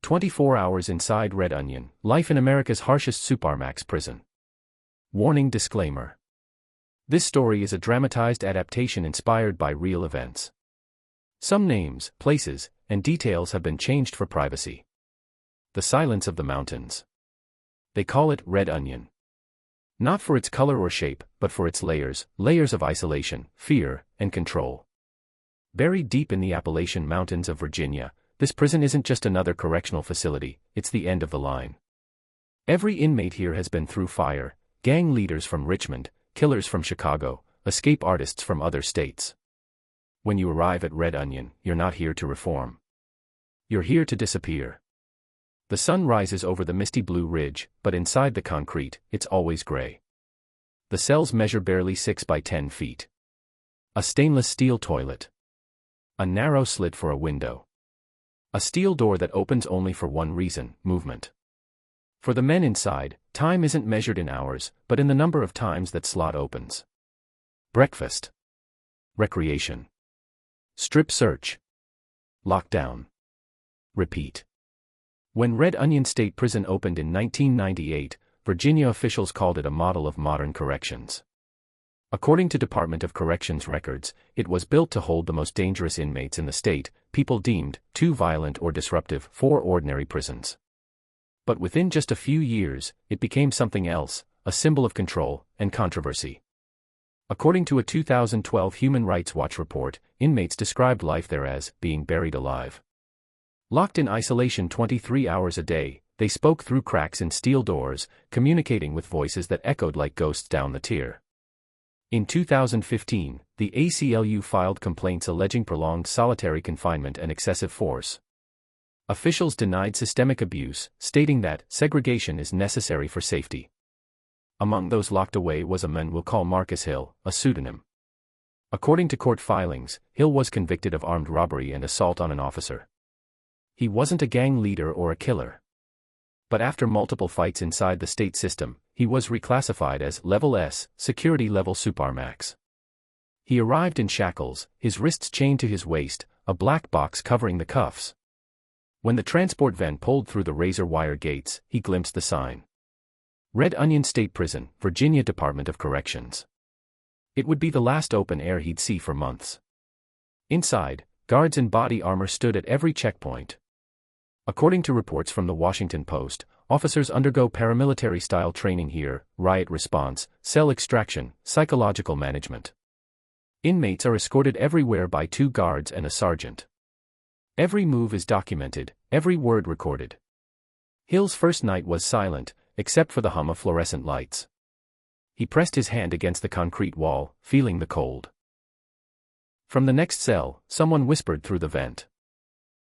24 hours inside Red Onion, life in America's harshest Supermax prison. Warning disclaimer. This story is a dramatized adaptation inspired by real events. Some names, places, and details have been changed for privacy. The silence of the mountains. They call it Red Onion. Not for its color or shape, but for its layers of isolation, fear, and control. Buried deep in the Appalachian Mountains of Virginia, this prison isn't just another correctional facility, it's the end of the line. Every inmate here has been through fire, gang leaders from Richmond, killers from Chicago, escape artists from other states. When you arrive at Red Onion, you're not here to reform. You're here to disappear. The sun rises over the misty Blue Ridge, but inside the concrete, it's always gray. The cells measure barely 6 by 10 feet. A stainless steel toilet. A narrow slit for a window. A steel door that opens only for one reason: movement. For the men inside, time isn't measured in hours, but in the number of times that slot opens. Breakfast. Recreation. Strip search. Lockdown. Repeat. When Red Onion State Prison opened in 1998, Virginia officials called it a model of modern corrections. According to Department of Corrections records, it was built to hold the most dangerous inmates in the state, people deemed too violent or disruptive for ordinary prisons. But within just a few years, it became something else, a symbol of control and controversy. According to a 2012 Human Rights Watch report, inmates described life there as being buried alive. Locked in isolation 23 hours a day, they spoke through cracks in steel doors, communicating with voices that echoed like ghosts down the tier. In 2015, the ACLU filed complaints alleging prolonged solitary confinement and excessive force. Officials denied systemic abuse, stating that segregation is necessary for safety. Among those locked away was a man we'll call Marcus Hill, a pseudonym. According to court filings, Hill was convicted of armed robbery and assault on an officer. He wasn't a gang leader or a killer. But after multiple fights inside the state system, he was reclassified as Level S, Security Level Supermax. He arrived in shackles, his wrists chained to his waist, a black box covering the cuffs. When the transport van pulled through the razor wire gates, he glimpsed the sign. Red Onion State Prison, Virginia Department of Corrections. It would be the last open air he'd see for months. Inside, guards in body armor stood at every checkpoint. According to reports from the Washington Post, officers undergo paramilitary-style training here: riot response, cell extraction, psychological management. Inmates are escorted everywhere by 2 guards and a sergeant. Every move is documented, every word recorded. Hill's first night was silent, except for the hum of fluorescent lights. He pressed his hand against the concrete wall, feeling the cold. From the next cell, someone whispered through the vent.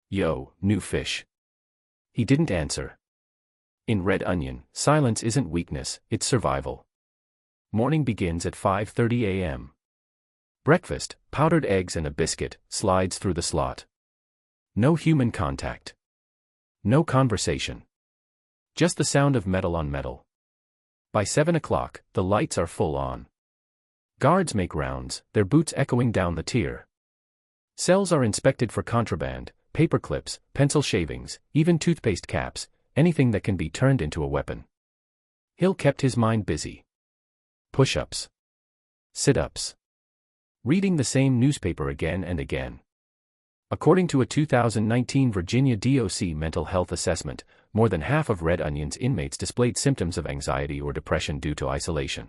"Yo, new fish." He didn't answer. In Red Onion, silence isn't weakness, it's survival. Morning begins at 5:30 a.m. Breakfast, powdered eggs and a biscuit, slides through the slot. No human contact. No conversation. Just the sound of metal on metal. By 7 o'clock, the lights are full on. Guards make rounds, their boots echoing down the tier. Cells are inspected for contraband, paper clips, pencil shavings, even toothpaste caps, anything that can be turned into a weapon. Hill kept his mind busy. Push-ups. Sit-ups. Reading the same newspaper again and again. According to a 2019 Virginia DOC mental health assessment, more than half of Red Onion's inmates displayed symptoms of anxiety or depression due to isolation.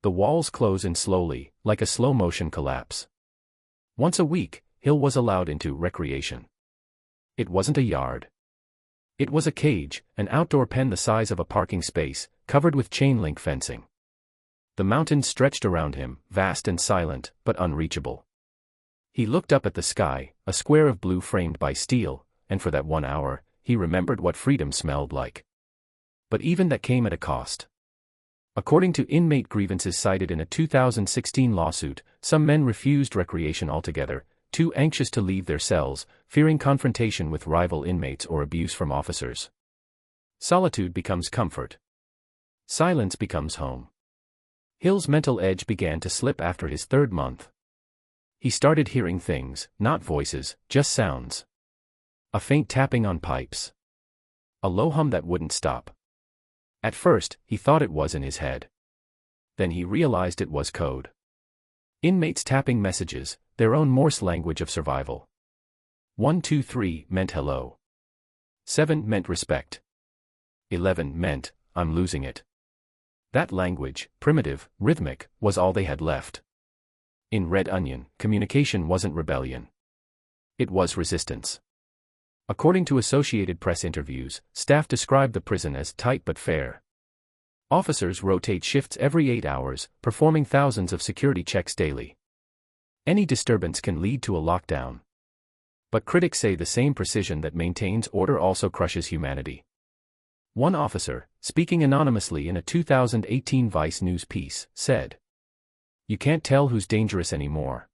The walls close in slowly, like a slow-motion collapse. Once a week, Hill was allowed into recreation. It wasn't a yard. It was a cage, an outdoor pen the size of a parking space, covered with chain-link fencing. The mountains stretched around him, vast and silent, but unreachable. He looked up at the sky, a square of blue framed by steel, and for that 1 hour, he remembered what freedom smelled like. But even that came at a cost. According to inmate grievances cited in a 2016 lawsuit, some men refused recreation altogether, too anxious to leave their cells, fearing confrontation with rival inmates or abuse from officers. Solitude becomes comfort. Silence becomes home. Hill's mental edge began to slip after his 3rd month. He started hearing things, not voices, just sounds. A faint tapping on pipes. A low hum that wouldn't stop. At first, he thought it was in his head. Then he realized it was code. Inmates tapping messages, their own Morse language of survival. 1, 2, 3 meant hello. 7 meant respect. 11 meant, I'm losing it. That language, primitive, rhythmic, was all they had left. In Red Onion, communication wasn't rebellion. It was resistance. According to Associated Press interviews, staff described the prison as tight but fair. Officers rotate shifts every 8 hours, performing thousands of security checks daily. Any disturbance can lead to a lockdown. But critics say the same precision that maintains order also crushes humanity. One officer, speaking anonymously in a 2018 Vice News piece, said, "You can't tell who's dangerous anymore.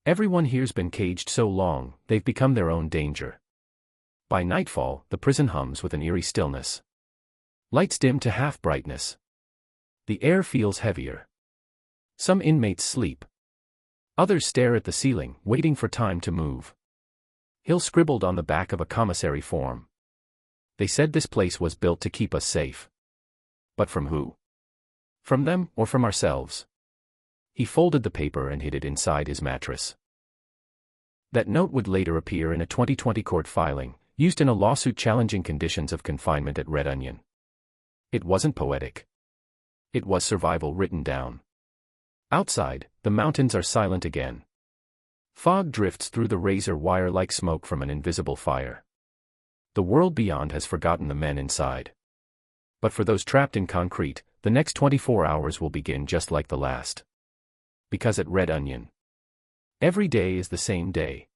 Everyone here's been caged so long, they've become their own danger." By nightfall, the prison hums with an eerie stillness. Lights dim to half brightness. The air feels heavier. Some inmates sleep. Others stare at the ceiling, waiting for time to move. Hill scribbled on the back of a commissary form. They said this place was built to keep us safe. But from who? From them, or from ourselves? He folded the paper and hid it inside his mattress. That note would later appear in a 2020 court filing, used in a lawsuit challenging conditions of confinement at Red Onion. It wasn't poetic. It was survival written down. Outside, the mountains are silent again. Fog drifts through the razor wire like smoke from an invisible fire. The world beyond has forgotten the men inside. But for those trapped in concrete, the next 24 hours will begin just like the last. Because at Red Onion, every day is the same day.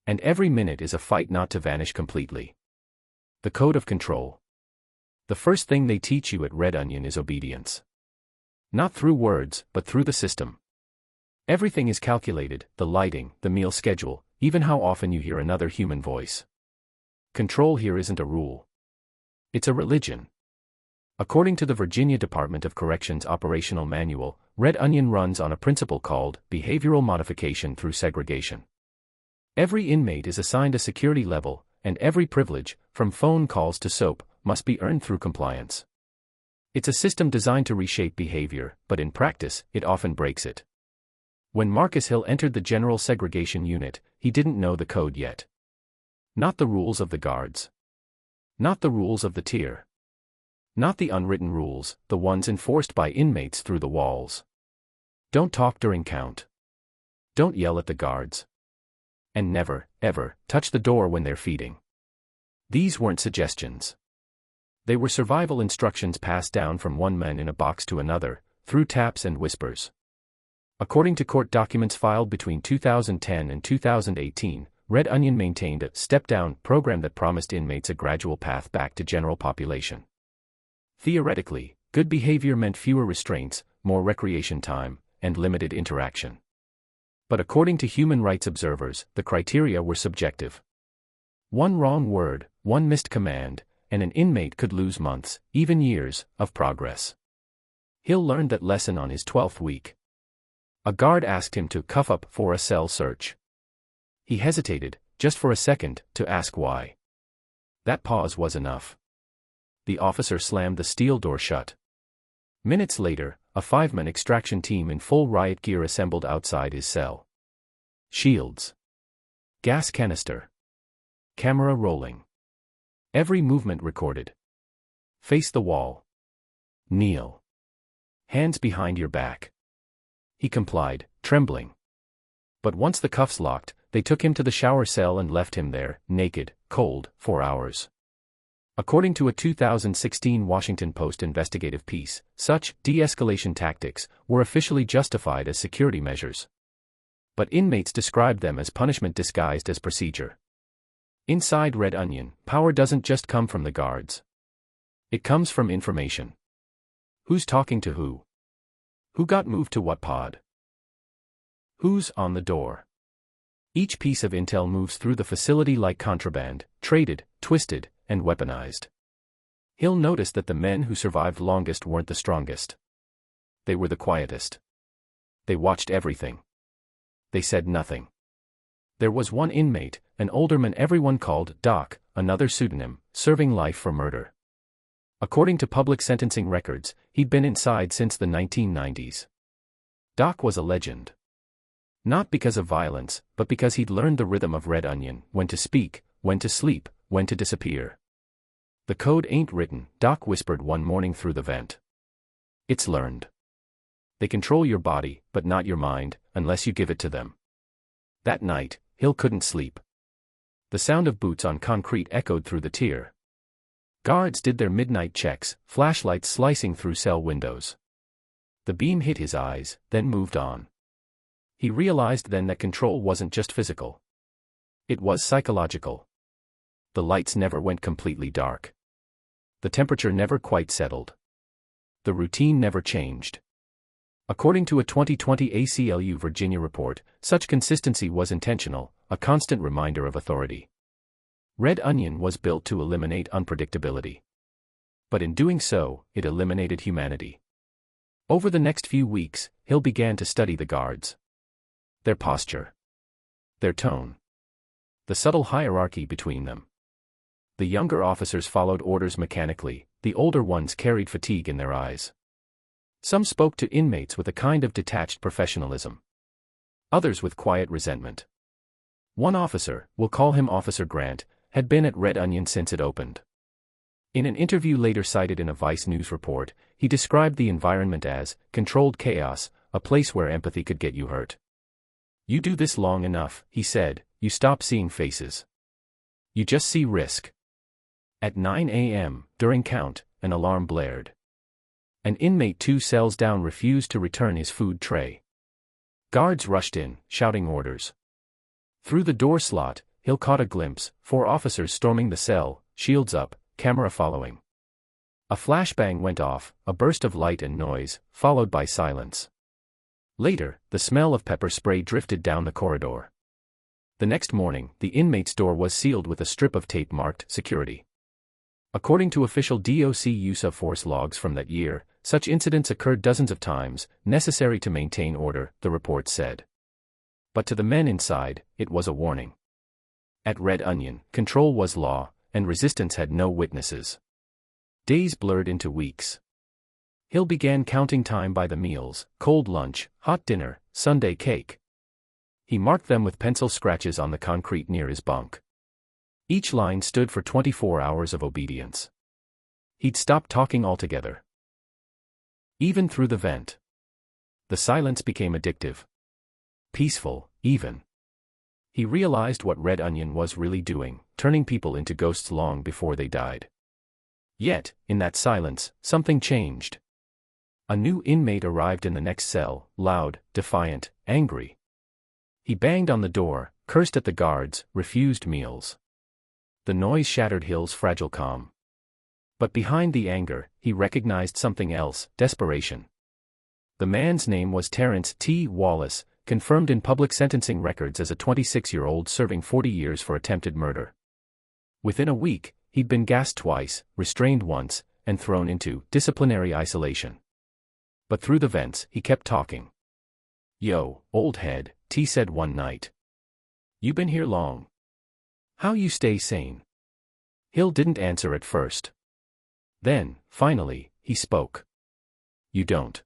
And every minute is a fight not to vanish completely. The code of control. The first thing they teach you at Red Onion is obedience. Not through words, but through the system. Everything is calculated, the lighting, the meal schedule, even how often you hear another human voice. Control here isn't a rule. It's a religion. According to the Virginia Department of Corrections Operational Manual, Red Onion runs on a principle called behavioral modification through segregation. Every inmate is assigned a security level, and every privilege, from phone calls to soap, must be earned through compliance. It's a system designed to reshape behavior, but in practice, it often breaks it. When Marcus Hill entered the General Segregation Unit, he didn't know the code yet. Not the rules of the guards. Not the rules of the tier. Not the unwritten rules, the ones enforced by inmates through the walls. Don't talk during count. Don't yell at the guards. And never, ever, touch the door when they're feeding. These weren't suggestions. They were survival instructions passed down from one man in a box to another, through taps and whispers. According to court documents filed between 2010 and 2018, Red Onion maintained a step-down program that promised inmates a gradual path back to general population. Theoretically, good behavior meant fewer restraints, more recreation time, and limited interaction. But according to human rights observers, the criteria were subjective. One wrong word, one missed command, and an inmate could lose months, even years, of progress. Hill learned that lesson on his 12th week. A guard asked him to cuff up for a cell search. He hesitated, just for a second, to ask why. That pause was enough. The officer slammed the steel door shut. Minutes later, a 5-man extraction team in full riot gear assembled outside his cell. Shields. Gas canister. Camera rolling. Every movement recorded. Face the wall. Kneel. Hands behind your back. He complied, trembling. But once the cuffs locked, they took him to the shower cell and left him there, naked, cold, for hours. According to a 2016 Washington Post investigative piece, such de-escalation tactics were officially justified as security measures. But inmates described them as punishment disguised as procedure. Inside Red Onion, power doesn't just come from the guards. It comes from information. Who's talking to who? Who got moved to what pod? Who's on the door? Each piece of intel moves through the facility like contraband, traded, twisted, and weaponized. Hill noticed that the men who survived longest weren't the strongest. They were the quietest. They watched everything. They said nothing. There was one inmate, an older man everyone called Doc, another pseudonym, serving life for murder. According to public sentencing records, he'd been inside since the 1990s. Doc was a legend. Not because of violence, but because he'd learned the rhythm of Red Onion, when to speak, when to sleep, when to disappear. "The code ain't written," Doc whispered one morning through the vent. "It's learned. They control your body, but not your mind, unless you give it to them." That night, Hill couldn't sleep. The sound of boots on concrete echoed through the tier. Guards did their midnight checks, flashlights slicing through cell windows. The beam hit his eyes, then moved on. He realized then that control wasn't just physical. It was psychological. The lights never went completely dark. The temperature never quite settled. The routine never changed. According to a 2020 ACLU Virginia report, such consistency was intentional, a constant reminder of authority. Red Onion was built to eliminate unpredictability. But in doing so, it eliminated humanity. Over the next few weeks, Hill began to study the guards. Their posture. Their tone. The subtle hierarchy between them. The younger officers followed orders mechanically, the older ones carried fatigue in their eyes. Some spoke to inmates with a kind of detached professionalism. Others with quiet resentment. One officer, we'll call him Officer Grant, had been at Red Onion since it opened. In an interview later cited in a Vice News report, he described the environment as controlled chaos, a place where empathy could get you hurt. "You do this long enough," he said, "you stop seeing faces. You just see risk." At 9 a.m., during count, an alarm blared. An inmate 2 cells down refused to return his food tray. Guards rushed in, shouting orders. Through the door slot, Hill caught a glimpse, 4 officers storming the cell, shields up, camera following. A flashbang went off, a burst of light and noise, followed by silence. Later, the smell of pepper spray drifted down the corridor. The next morning, the inmate's door was sealed with a strip of tape marked "Security." According to official DOC use of force logs from that year, such incidents occurred dozens of times, necessary to maintain order, the report said. But to the men inside, it was a warning. At Red Onion, control was law, and resistance had no witnesses. Days blurred into weeks. Hill began counting time by the meals, cold lunch, hot dinner, Sunday cake. He marked them with pencil scratches on the concrete near his bunk. Each line stood for 24 hours of obedience. He'd stopped talking altogether. Even through the vent. The silence became addictive. Peaceful, even. He realized what Red Onion was really doing, turning people into ghosts long before they died. Yet, in that silence, something changed. A new inmate arrived in the next cell, loud, defiant, angry. He banged on the door, cursed at the guards, refused meals. The noise shattered Hill's fragile calm. But behind the anger, he recognized something else, desperation. The man's name was Terrence T. Wallace, confirmed in public sentencing records as a 26-year-old serving 40 years for attempted murder. Within a week, he'd been gassed twice, restrained once, and thrown into disciplinary isolation. But through the vents, he kept talking. "Yo, old head," T said one night. "You been here long? How you stay sane?" Hill didn't answer at first. Then, finally, he spoke. "You don't.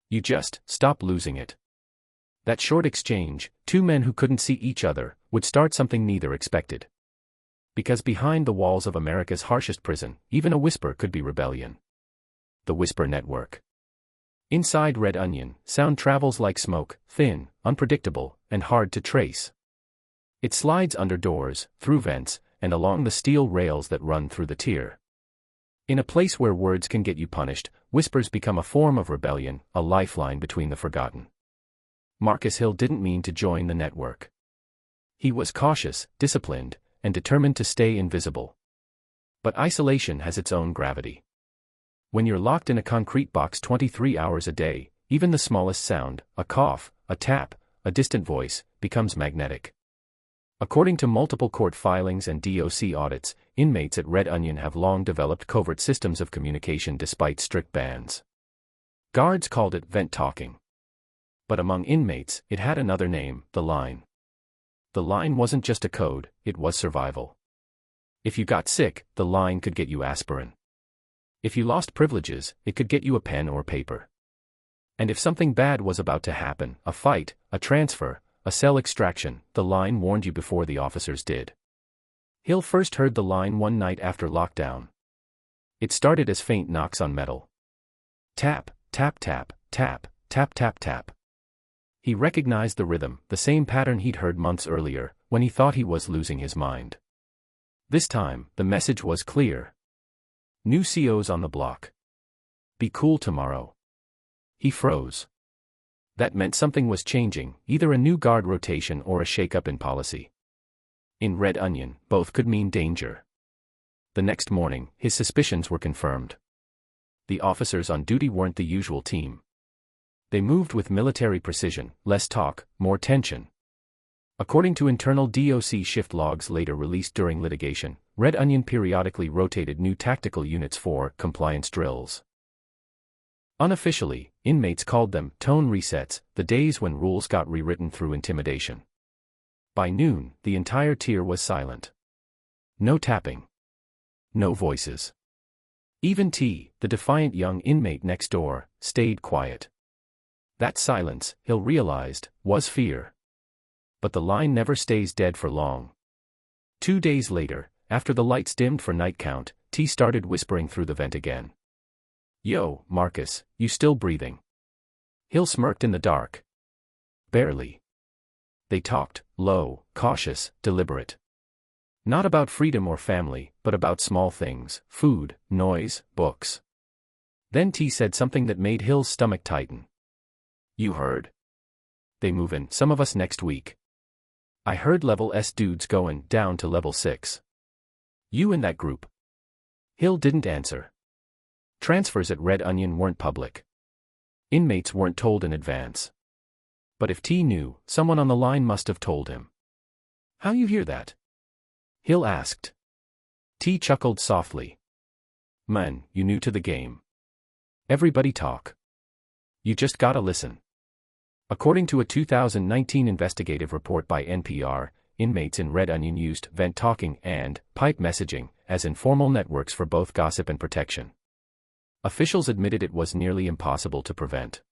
You just stop losing it." That short exchange, 2 men who couldn't see each other, would start something neither expected. Because behind the walls of America's harshest prison, even a whisper could be rebellion. The Whisper Network. Inside Red Onion, sound travels like smoke, thin, unpredictable, and hard to trace. It slides under doors, through vents, and along the steel rails that run through the tier. In a place where words can get you punished, whispers become a form of rebellion, a lifeline between the forgotten. Marcus Hill didn't mean to join the network. He was cautious, disciplined, and determined to stay invisible. But isolation has its own gravity. When you're locked in a concrete box 23 hours a day, even the smallest sound, a cough, a tap, a distant voice, becomes magnetic. According to multiple court filings and DOC audits, inmates at Red Onion have long developed covert systems of communication despite strict bans. Guards called it vent talking. But among inmates, it had another name, the line. The line wasn't just a code, it was survival. If you got sick, the line could get you aspirin. If you lost privileges, it could get you a pen or paper. And if something bad was about to happen, a fight, a transfer, a cell extraction, the line warned you before the officers did. Hill first heard the line one night after lockdown. It started as faint knocks on metal. Tap, tap, tap, tap, tap, tap, tap. He recognized the rhythm, the same pattern he'd heard months earlier, when he thought he was losing his mind. This time, the message was clear. New COs on the block. Be cool tomorrow. He froze. That meant something was changing, either a new guard rotation or a shakeup in policy. In Red Onion, both could mean danger. The next morning, his suspicions were confirmed. The officers on duty weren't the usual team. They moved with military precision, less talk, more tension. According to internal DOC shift logs later released during litigation, Red Onion periodically rotated new tactical units for compliance drills. Unofficially, inmates called them tone resets, the days when rules got rewritten through intimidation. By noon, the entire tier was silent. No tapping. No voices. Even T, the defiant young inmate next door, stayed quiet. That silence, Hill realized, was fear. But the line never stays dead for long. 2 days later, after the lights dimmed for night count, T started whispering through the vent again. Yo, Marcus, you still breathing? Hill smirked in the dark. Barely. They talked, low, cautious, deliberate. Not about freedom or family, but about small things, food, noise, books. Then T said something that made Hill's stomach tighten. You heard? They movin', some of us next week. I heard level S dudes going down to level 6. You in that group? Hill didn't answer. Transfers at Red Onion weren't public. Inmates weren't told in advance. But if T knew, someone on the line must have told him. How you hear that? Hill asked. T chuckled softly. Man, you new to the game. Everybody talk. You just gotta listen. According to a 2019 investigative report by NPR, inmates in Red Onion used vent talking and pipe messaging as informal networks for both gossip and protection. Officials admitted it was nearly impossible to prevent.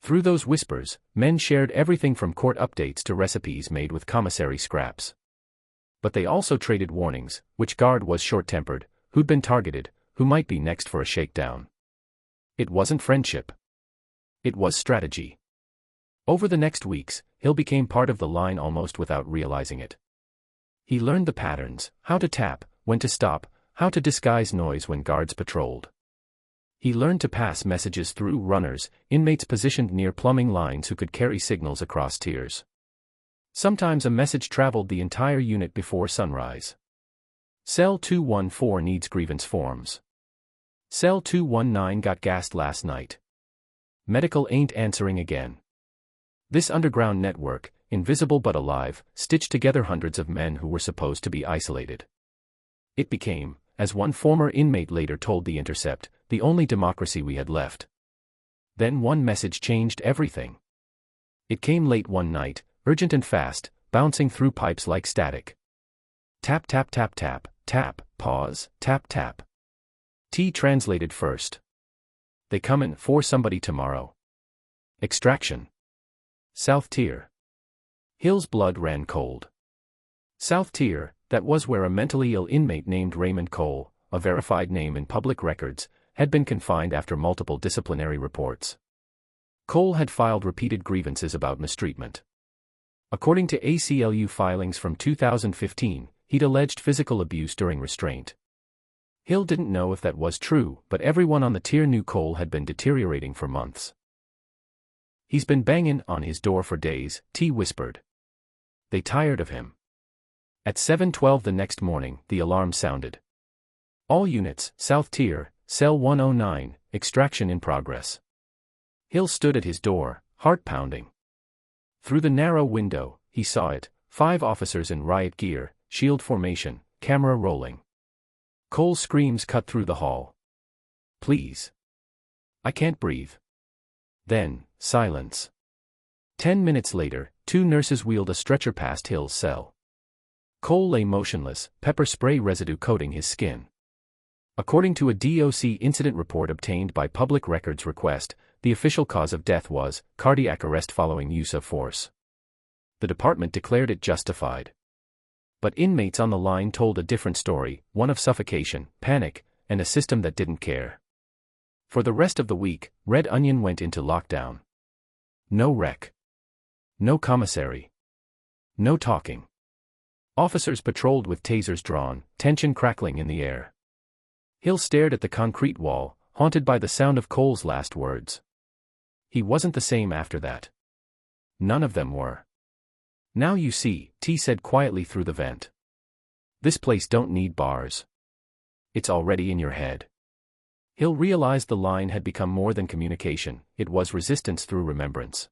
Through those whispers, men shared everything from court updates to recipes made with commissary scraps. But they also traded warnings, which guard was short-tempered, who'd been targeted, who might be next for a shakedown. It wasn't friendship. It was strategy. Over the next weeks, Hill became part of the line almost without realizing it. He learned the patterns, how to tap, when to stop, how to disguise noise when guards patrolled. He learned to pass messages through runners, inmates positioned near plumbing lines who could carry signals across tiers. Sometimes a message traveled the entire unit before sunrise. Cell 214 needs grievance forms. Cell 219 got gassed last night. Medical ain't answering again. This underground network, invisible but alive, stitched together hundreds of men who were supposed to be isolated. It became, as one former inmate later told The Intercept, the only democracy we had left. Then one message changed everything. It came late one night, urgent and fast, bouncing through pipes like static. Tap tap tap tap, tap, pause, tap tap. T translated first. They comin' for somebody tomorrow. Extraction. South Tier. Hill's blood ran cold. South Tier, that was where a mentally ill inmate named Raymond Cole, a verified name in public records, had been confined after multiple disciplinary reports. Cole had filed repeated grievances about mistreatment. According to ACLU filings from 2015, he'd alleged physical abuse during restraint. Hill didn't know if that was true, but everyone on the tier knew Cole had been deteriorating for months. He's been banging on his door for days, T whispered. They tired of him. At 7:12 the next morning, the alarm sounded. All units, South Tier, Cell 109, extraction in progress. Hill stood at his door, heart pounding. Through the narrow window, he saw it, 5 officers in riot gear, shield formation, camera rolling. Cole's screams cut through the hall. Please. I can't breathe. Then, silence. 10 minutes later, 2 nurses wheeled a stretcher past Hill's cell. Cole lay motionless, pepper spray residue coating his skin. According to a DOC incident report obtained by Public Records request, the official cause of death was cardiac arrest following use of force. The department declared it justified. But inmates on the line told a different story, one of suffocation, panic, and a system that didn't care. For the rest of the week, Red Onion went into lockdown. No rec. No commissary. No talking. Officers patrolled with tasers drawn, tension crackling in the air. Hill stared at the concrete wall, haunted by the sound of Cole's last words. He wasn't the same after that. None of them were. Now you see, T said quietly through the vent. This place don't need bars. It's already in your head. Hill realized the line had become more than communication, it was resistance through remembrance.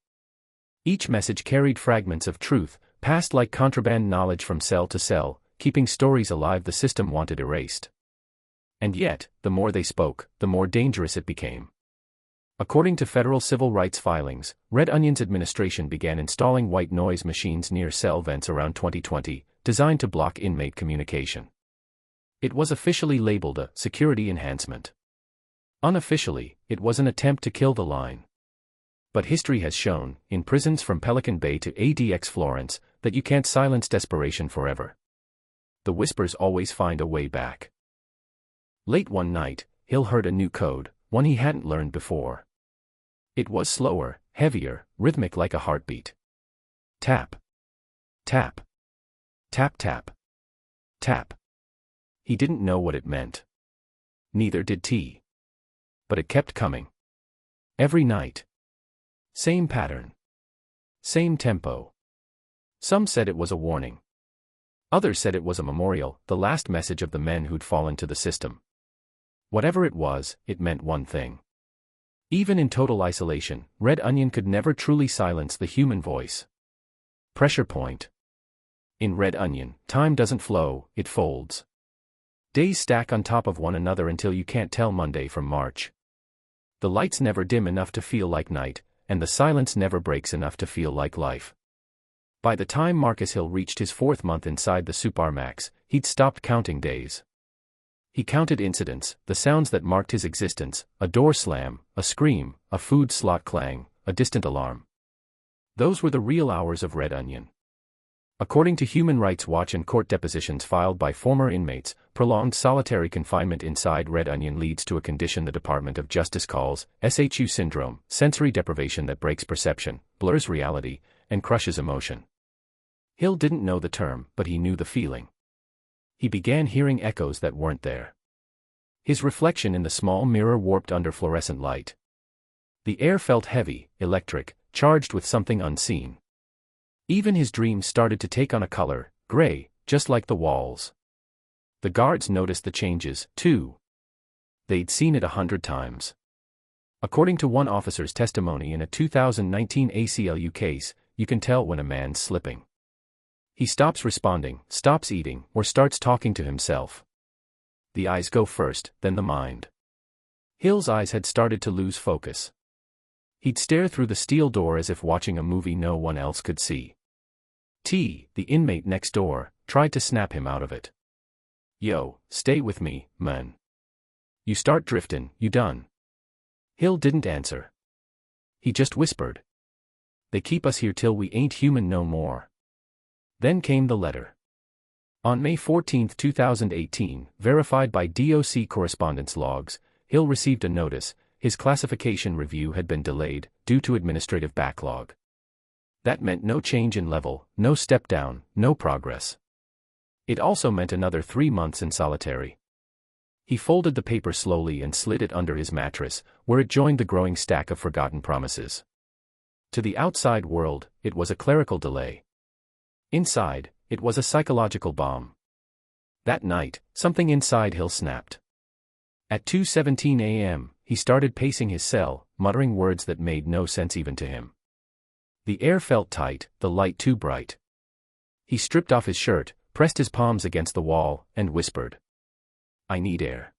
Each message carried fragments of truth, passed like contraband knowledge from cell to cell, keeping stories alive the system wanted erased. And yet, the more they spoke, the more dangerous it became. According to federal civil rights filings, Red Onion's administration began installing white noise machines near cell vents around 2020, designed to block inmate communication. It was officially labeled a security enhancement. Unofficially, it was an attempt to kill the line. But history has shown, in prisons from Pelican Bay to ADX Florence, that you can't silence desperation forever. The whispers always find a way back. Late one night, Hill heard a new code, one he hadn't learned before. It was slower, heavier, rhythmic like a heartbeat. Tap. Tap. Tap tap. Tap. He didn't know what it meant. Neither did T. But it kept coming. Every night. Same pattern. Same tempo. Some said it was a warning. Others said it was a memorial, the last message of the men who'd fallen to the system. Whatever it was, it meant one thing. Even in total isolation, Red Onion could never truly silence the human voice. Pressure point. In Red Onion, time doesn't flow, it folds. Days stack on top of one another until you can't tell Monday from March. The lights never dim enough to feel like night, and the silence never breaks enough to feel like life. By the time Marcus Hill reached his 4th month inside the Supermax, he'd stopped counting days. He counted incidents, the sounds that marked his existence, a door slam, a scream, a food slot clang, a distant alarm. Those were the real hours of Red Onion. According to Human Rights Watch and court depositions filed by former inmates, prolonged solitary confinement inside Red Onion leads to a condition the Department of Justice calls SHU syndrome, sensory deprivation that breaks perception, blurs reality, and crushes emotion. Hill didn't know the term, but he knew the feeling. He began hearing echoes that weren't there. His reflection in the small mirror warped under fluorescent light. The air felt heavy, electric, charged with something unseen. Even his dreams started to take on a color, gray, just like the walls. The guards noticed the changes, too. They'd seen it 100 times. According to one officer's testimony in a 2019 ACLU case, you can tell when a man's slipping. He stops responding, stops eating, or starts talking to himself. The eyes go first, then the mind. Hill's eyes had started to lose focus. He'd stare through the steel door as if watching a movie no one else could see. T, the inmate next door, tried to snap him out of it. Yo, stay with me, man. You start driftin', you done. Hill didn't answer. He just whispered. They keep us here till we ain't human no more. Then came the letter. On May 14, 2018, verified by DOC correspondence logs, Hill received a notice. His classification review had been delayed, due to administrative backlog. That meant no change in level, no step down, no progress. It also meant another 3 months in solitary. He folded the paper slowly and slid it under his mattress, where it joined the growing stack of forgotten promises. To the outside world, it was a clerical delay. Inside, it was a psychological bomb. That night, something inside Hill snapped. At 2:17 a.m., he started pacing his cell, muttering words that made no sense even to him. The air felt tight, the light too bright. He stripped off his shirt, pressed his palms against the wall, and whispered. I need air.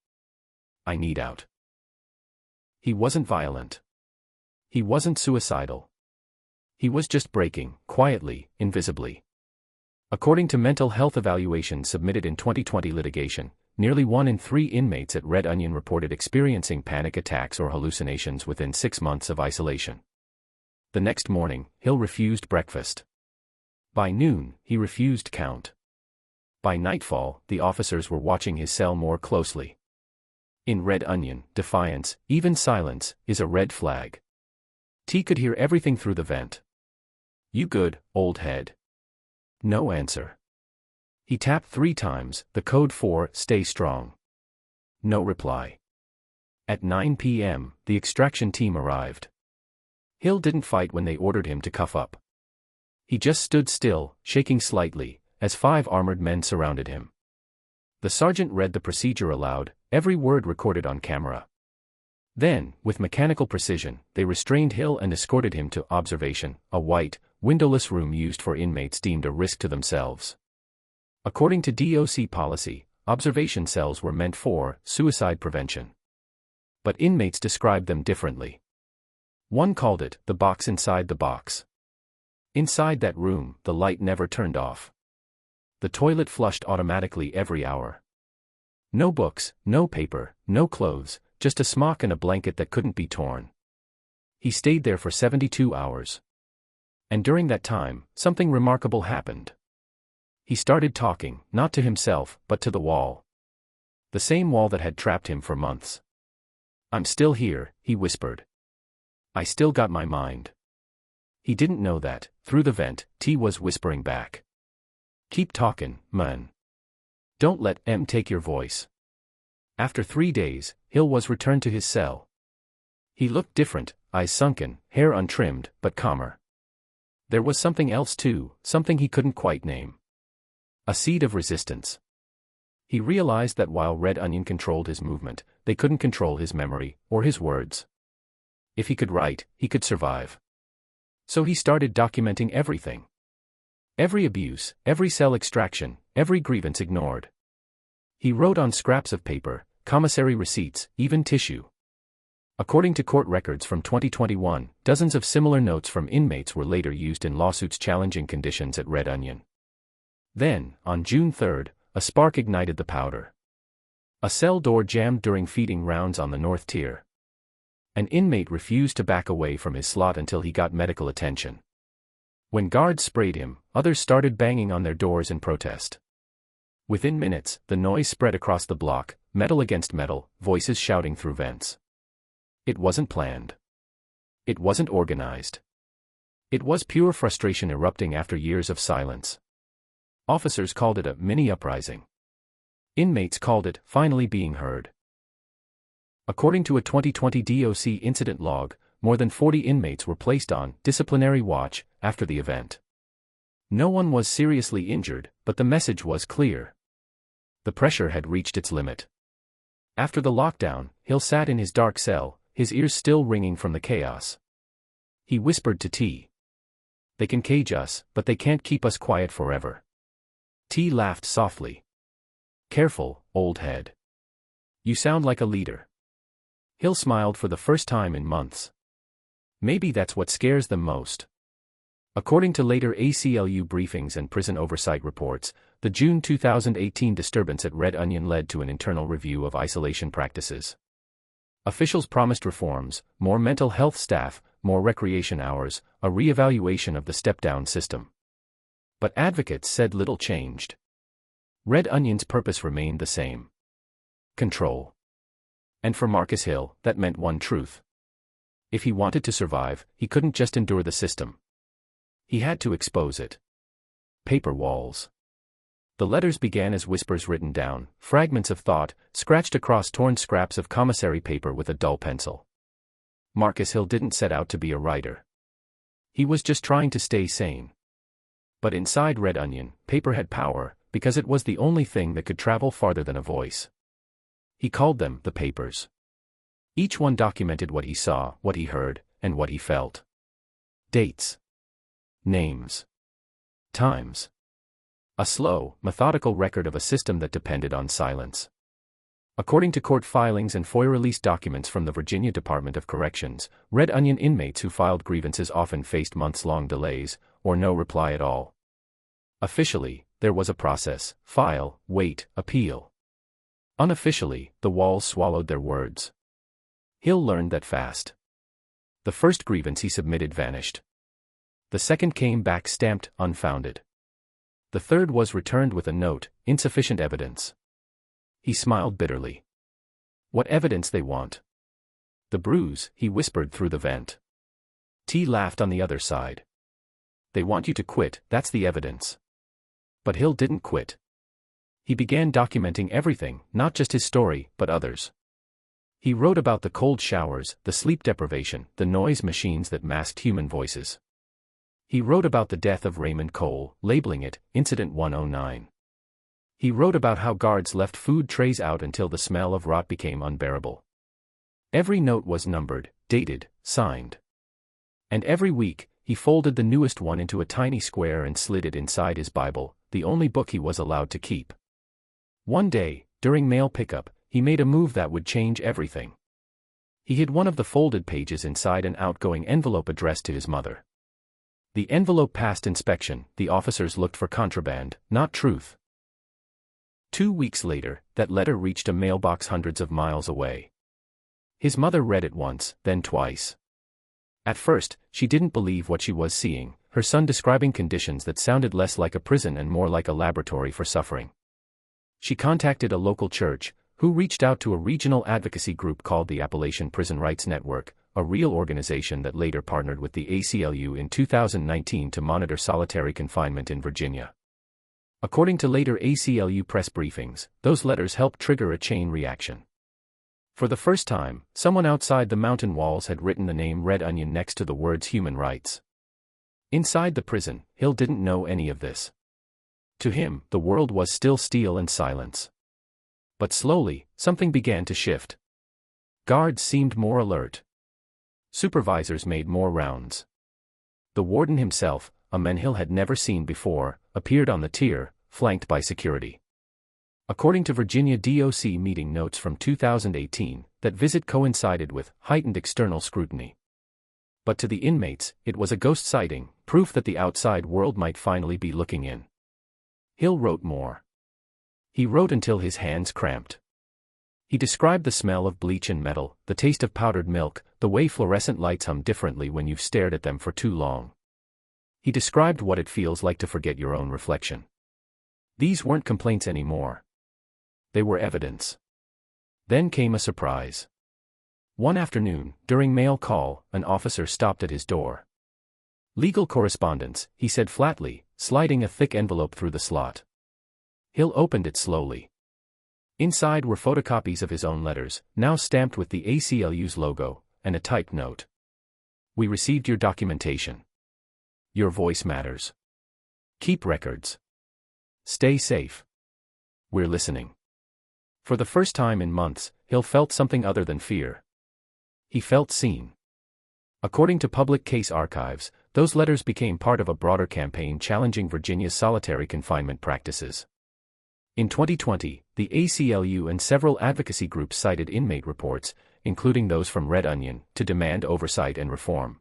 I need out. He wasn't violent. He wasn't suicidal. He was just breaking, quietly, invisibly. According to mental health evaluations submitted in 2020 litigation, nearly 1 in 3 inmates at Red Onion reported experiencing panic attacks or hallucinations within 6 months of isolation. The next morning, Hill refused breakfast. By noon, he refused count. By nightfall, the officers were watching his cell more closely. In Red Onion, defiance, even silence, is a red flag. T could hear everything through the vent. "You good, old head?" No answer. He tapped 3 times, the code for "stay strong." No reply. At 9 p.m., the extraction team arrived. Hill didn't fight when they ordered him to cuff up. He just stood still, shaking slightly, as 5 armored men surrounded him. The sergeant read the procedure aloud, every word recorded on camera. Then, with mechanical precision, they restrained Hill and escorted him to observation, a white, windowless room used for inmates deemed a risk to themselves. According to DOC policy, observation cells were meant for suicide prevention. But inmates described them differently. One called it the box inside the box. Inside that room, the light never turned off. The toilet flushed automatically every hour. No books, no paper, no clothes, just a smock and a blanket that couldn't be torn. He stayed there for 72 hours. And during that time, something remarkable happened. He started talking, not to himself, but to the wall. The same wall that had trapped him for months. "I'm still here," he whispered. "I still got my mind." He didn't know that, through the vent, T was whispering back. "Keep talking, man. Don't let M take your voice." After 3 days, Hill was returned to his cell. He looked different, eyes sunken, hair untrimmed, but calmer. There was something else too, something he couldn't quite name. A seed of resistance. He realized that while Red Onion controlled his movement, they couldn't control his memory, or his words. If he could write, he could survive. So he started documenting everything. Every abuse, every cell extraction, every grievance ignored. He wrote on scraps of paper, commissary receipts, even tissue. According to court records from 2021, dozens of similar notes from inmates were later used in lawsuits challenging conditions at Red Onion. Then, on June 3, a spark ignited the powder. A cell door jammed during feeding rounds on the North Tier. An inmate refused to back away from his slot until he got medical attention. When guards sprayed him, others started banging on their doors in protest. Within minutes, the noise spread across the block, metal against metal, voices shouting through vents. It wasn't planned. It wasn't organized. It was pure frustration erupting after years of silence. Officers called it a mini uprising. Inmates called it finally being heard. According to a 2020 DOC incident log, more than 40 inmates were placed on disciplinary watch after the event. No one was seriously injured, but the message was clear. The pressure had reached its limit. After the lockdown, Hill sat in his dark cell, his ears still ringing from the chaos. He whispered to T. "They can cage us, but they can't keep us quiet forever." T laughed softly. "Careful, old head. You sound like a leader." Hill smiled for the first time in months. Maybe that's what scares them most. According to later ACLU briefings and prison oversight reports, the June 2018 disturbance at Red Onion led to an internal review of isolation practices. Officials promised reforms, more mental health staff, more recreation hours, a re-evaluation of the step-down system. But advocates said little changed. Red Onion's purpose remained the same. Control. And for Marcus Hill, that meant one truth. If he wanted to survive, he couldn't just endure the system. He had to expose it. Paper walls. The letters began as whispers written down, fragments of thought, scratched across torn scraps of commissary paper with a dull pencil. Marcus Hill didn't set out to be a writer. He was just trying to stay sane. But inside Red Onion, paper had power, because it was the only thing that could travel farther than a voice. He called them the papers. Each one documented what he saw, what he heard, and what he felt. Dates. Names. Times. A slow, methodical record of a system that depended on silence. According to court filings and FOIA-released documents from the Virginia Department of Corrections, Red Onion inmates who filed grievances often faced months-long delays, or no reply at all. Officially, there was a process: file, wait, appeal. Unofficially, the walls swallowed their words. Hill learned that fast. The first grievance he submitted vanished. The second came back stamped, unfounded. The third was returned with a note, insufficient evidence. He smiled bitterly. What evidence they want? The bruise, he whispered through the vent. T laughed on the other side. They want you to quit, that's the evidence. But Hill didn't quit. He began documenting everything, not just his story, but others. He wrote about the cold showers, the sleep deprivation, the noise machines that masked human voices. He wrote about the death of Raymond Cole, labeling it, Incident 109. He wrote about how guards left food trays out until the smell of rot became unbearable. Every note was numbered, dated, signed. And every week, he folded the newest one into a tiny square and slid it inside his Bible, the only book he was allowed to keep. One day, during mail pickup, he made a move that would change everything. He hid one of the folded pages inside an outgoing envelope addressed to his mother. The envelope passed inspection. The officers looked for contraband, not truth. 2 weeks later, that letter reached a mailbox hundreds of miles away. His mother read it once, then twice. At first, she didn't believe what she was seeing, her son describing conditions that sounded less like a prison and more like a laboratory for suffering. She contacted a local church, who reached out to a regional advocacy group called the Appalachian Prison Rights Network, a real organization that later partnered with the ACLU in 2019 to monitor solitary confinement in Virginia. According to later ACLU press briefings, those letters helped trigger a chain reaction. For the first time, someone outside the mountain walls had written the name Red Onion next to the words human rights. Inside the prison, Hill didn't know any of this. To him, the world was still steel and silence. But slowly, something began to shift. Guards seemed more alert. Supervisors made more rounds. The warden himself, a man Hill had never seen before, appeared on the tier, flanked by security. According to Virginia DOC meeting notes from 2018, that visit coincided with heightened external scrutiny. But to the inmates, it was a ghost sighting, proof that the outside world might finally be looking in. Hill wrote more. He wrote until his hands cramped. He described the smell of bleach and metal, the taste of powdered milk, the way fluorescent lights hum differently when you've stared at them for too long. He described what it feels like to forget your own reflection. These weren't complaints anymore. They were evidence. Then came a surprise. One afternoon, during mail call, an officer stopped at his door. Legal correspondence, he said flatly, sliding a thick envelope through the slot. Hill opened it slowly. Inside were photocopies of his own letters, now stamped with the ACLU's logo, and a typed note. We received your documentation. Your voice matters. Keep records. Stay safe. We're listening. For the first time in months, Hill felt something other than fear. He felt seen. According to public case archives, those letters became part of a broader campaign challenging Virginia's solitary confinement practices. In 2020, the ACLU and several advocacy groups cited inmate reports, including those from Red Onion, to demand oversight and reform.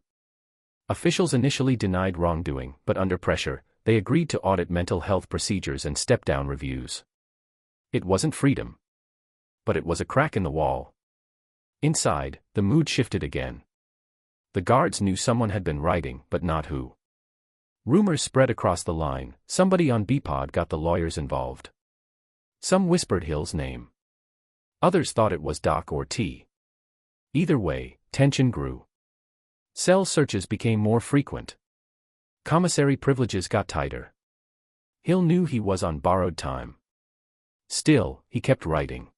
Officials initially denied wrongdoing, but under pressure, they agreed to audit mental health procedures and step-down reviews. It wasn't freedom. But it was a crack in the wall. Inside, the mood shifted again. The guards knew someone had been writing, but not who. Rumors spread across the line. Somebody on BPOD got the lawyers involved. Some whispered Hill's name. Others thought it was Doc or T. Either way, tension grew. Cell searches became more frequent. Commissary privileges got tighter. Hill knew he was on borrowed time. Still, he kept writing.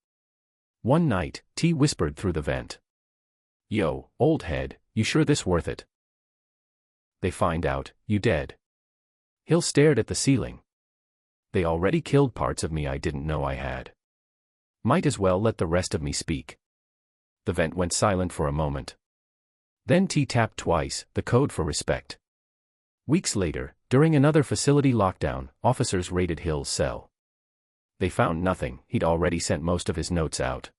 One night, T whispered through the vent. Yo, old head, you sure this worth it? They find out, you dead. Hill stared at the ceiling. They already killed parts of me I didn't know I had. Might as well let the rest of me speak. The vent went silent for a moment. Then T tapped twice, the code for respect. Weeks later, during another facility lockdown, officers raided Hill's cell. They found nothing, he'd already sent most of his notes out.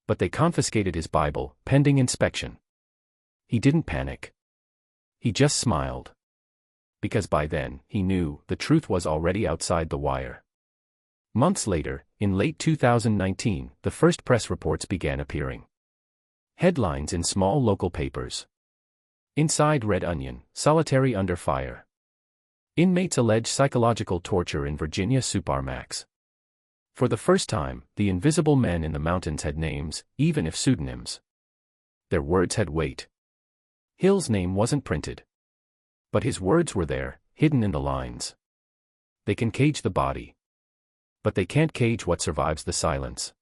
But they confiscated his Bible, pending inspection. He didn't panic. He just smiled. Because by then, he knew, the truth was already outside the wire. Months later, in late 2019, the first press reports began appearing. Headlines in small local papers. Inside Red Onion, solitary under fire. Inmates allege psychological torture in Virginia Supermax. For the first time, the invisible men in the mountains had names, even if pseudonyms. Their words had weight. Hill's name wasn't printed. But his words were there, hidden in the lines. They can cage the body. But they can't cage what survives the silence.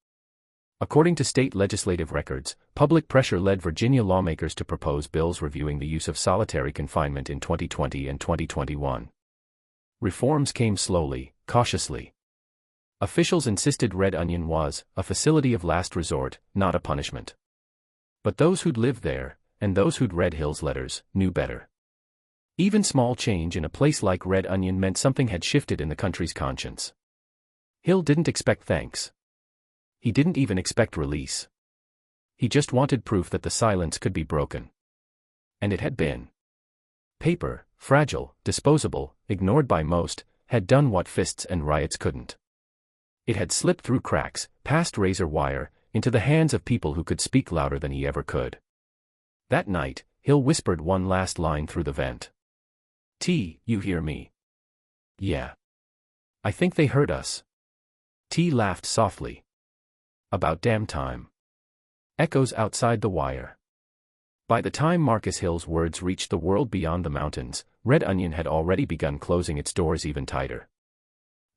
According to state legislative records, public pressure led Virginia lawmakers to propose bills reviewing the use of solitary confinement in 2020 and 2021. Reforms came slowly, cautiously. Officials insisted Red Onion was a facility of last resort, not a punishment. But those who'd lived there, and those who'd read Hill's letters, knew better. Even small change in a place like Red Onion meant something had shifted in the country's conscience. Hill didn't expect thanks. He didn't even expect release. He just wanted proof that the silence could be broken. And it had been. Paper, fragile, disposable, ignored by most, had done what fists and riots couldn't. It had slipped through cracks, past razor wire, into the hands of people who could speak louder than he ever could. That night, Hill whispered one last line through the vent. T, you hear me? Yeah. I think they heard us. T laughed softly. About damn time. Echoes outside the wire. By the time Marcus Hill's words reached the world beyond the mountains, Red Onion had already begun closing its doors even tighter.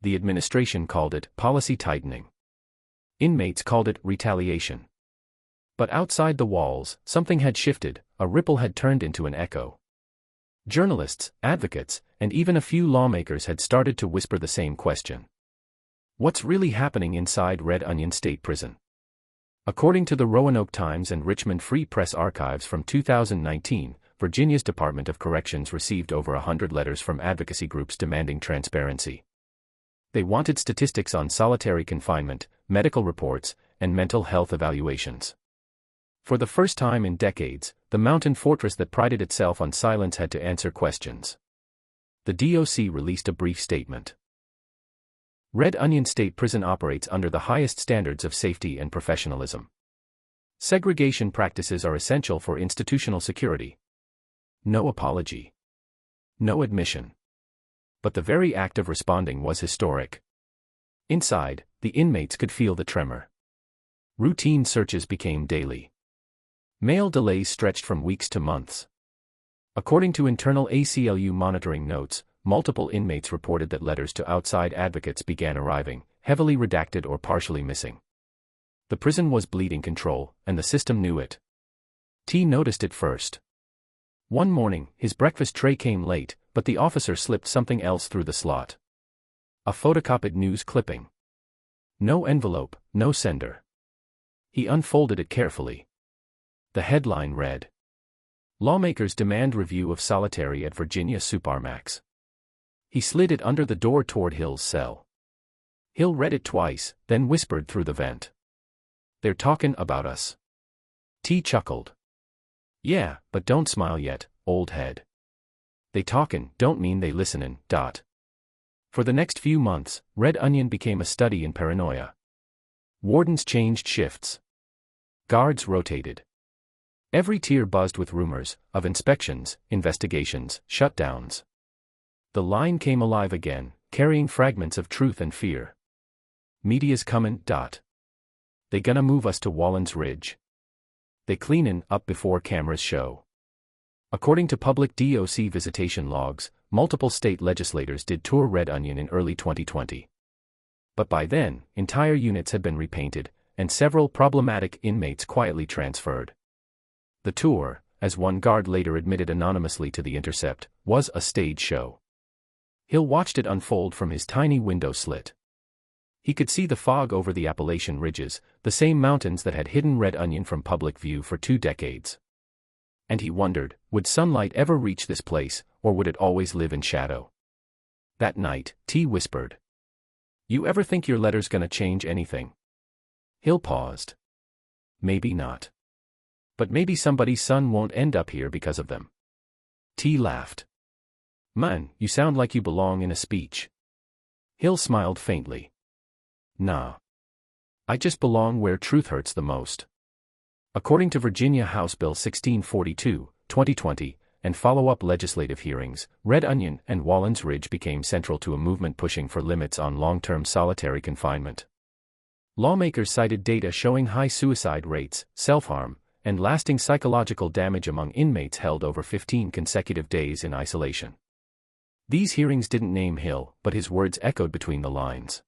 The administration called it policy tightening. Inmates called it retaliation. But outside the walls, something had shifted, a ripple had turned into an echo. Journalists, advocates, and even a few lawmakers had started to whisper the same question. What's really happening inside Red Onion State Prison? According to the Roanoke Times and Richmond Free Press archives from 2019, Virginia's Department of Corrections received over 100 letters from advocacy groups demanding transparency. They wanted statistics on solitary confinement, medical reports, and mental health evaluations. For the first time in decades, the mountain fortress that prided itself on silence had to answer questions. The DOC released a brief statement. Red Onion State Prison operates under the highest standards of safety and professionalism. Segregation practices are essential for institutional security. No apology. No admission. But the very act of responding was historic. Inside, the inmates could feel the tremor. Routine searches became daily. Mail delays stretched from weeks to months. According to internal ACLU monitoring notes, multiple inmates reported that letters to outside advocates began arriving, heavily redacted or partially missing. The prison was bleeding control, and the system knew it. T noticed it first. One morning, his breakfast tray came late, but the officer slipped something else through the slot. A photocopied news clipping. No envelope, no sender. He unfolded it carefully. The headline read, "Lawmakers demand review of solitary at Virginia Supermax." He slid it under the door toward Hill's cell. Hill read it twice, then whispered through the vent. "They're talking about us." T chuckled. "Yeah, but don't smile yet, old head. They talkin' don't mean they listenin', dot." For the next few months, Red Onion became a study in paranoia. Wardens changed shifts. Guards rotated. Every tier buzzed with rumors of inspections, investigations, shutdowns. The line came alive again, carrying fragments of truth and fear. "Media's comin', dot. They gonna move us to Wallen's Ridge. They cleanin' up before cameras show." According to public DOC visitation logs, multiple state legislators did tour Red Onion in early 2020. But by then, entire units had been repainted, and several problematic inmates quietly transferred. The tour, as one guard later admitted anonymously to The Intercept, was a stage show. Hill watched it unfold from his tiny window slit. He could see the fog over the Appalachian ridges, the same mountains that had hidden Red Onion from public view for 2 decades. And he wondered, would sunlight ever reach this place, or would it always live in shadow? That night, T whispered, You ever think your letter's gonna change anything? Hill paused. Maybe not. But maybe somebody's son won't end up here because of them. T laughed. Man, you sound like you belong in a speech. Hill smiled faintly. Nah. I just belong where truth hurts the most. According to Virginia House Bill 1642, 2020, and follow-up legislative hearings, Red Onion and Wallens Ridge became central to a movement pushing for limits on long-term solitary confinement. Lawmakers cited data showing high suicide rates, self-harm, and lasting psychological damage among inmates held over 15 consecutive days in isolation. These hearings didn't name Hill, but his words echoed between the lines.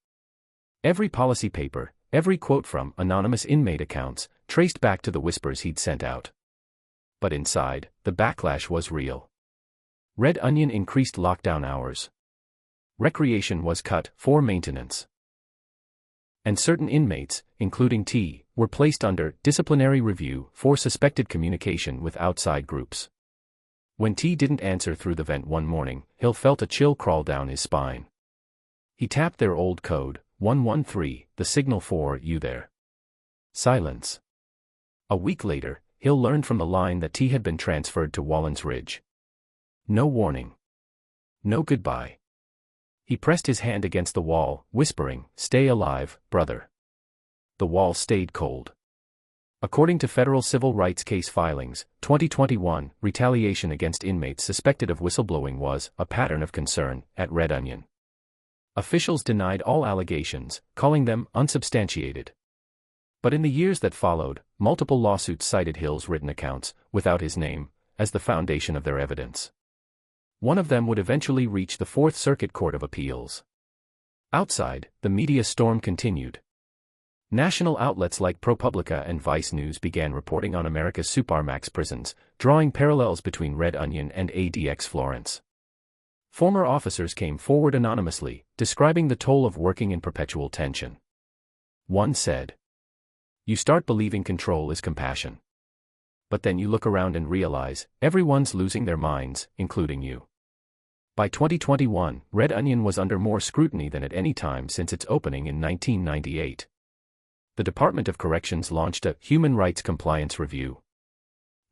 Every policy paper, every quote from anonymous inmate accounts, traced back to the whispers he'd sent out. But inside, the backlash was real. Red Onion increased lockdown hours. Recreation was cut for maintenance. And certain inmates, including T, were placed under disciplinary review for suspected communication with outside groups. When T didn't answer through the vent one morning, Hill felt a chill crawl down his spine. He tapped their old code, 113, the signal for "you there." Silence. A week later, Hill learned from the line that T had been transferred to Wallens Ridge. No warning. No goodbye. He pressed his hand against the wall, whispering, "Stay alive, brother." The wall stayed cold. According to federal civil rights case filings, 2021, retaliation against inmates suspected of whistleblowing was a pattern of concern at Red Onion. Officials denied all allegations, calling them unsubstantiated. But in the years that followed, multiple lawsuits cited Hill's written accounts, without his name, as the foundation of their evidence. One of them would eventually reach the Fourth Circuit Court of Appeals. Outside, the media storm continued. National outlets like ProPublica and Vice News began reporting on America's Supermax prisons, drawing parallels between Red Onion and ADX Florence. Former officers came forward anonymously, describing the toll of working in perpetual tension. One said, "You start believing control is compassion. But then you look around and realize, everyone's losing their minds, including you." By 2021, Red Onion was under more scrutiny than at any time since its opening in 1998. The Department of Corrections launched a Human Rights Compliance Review.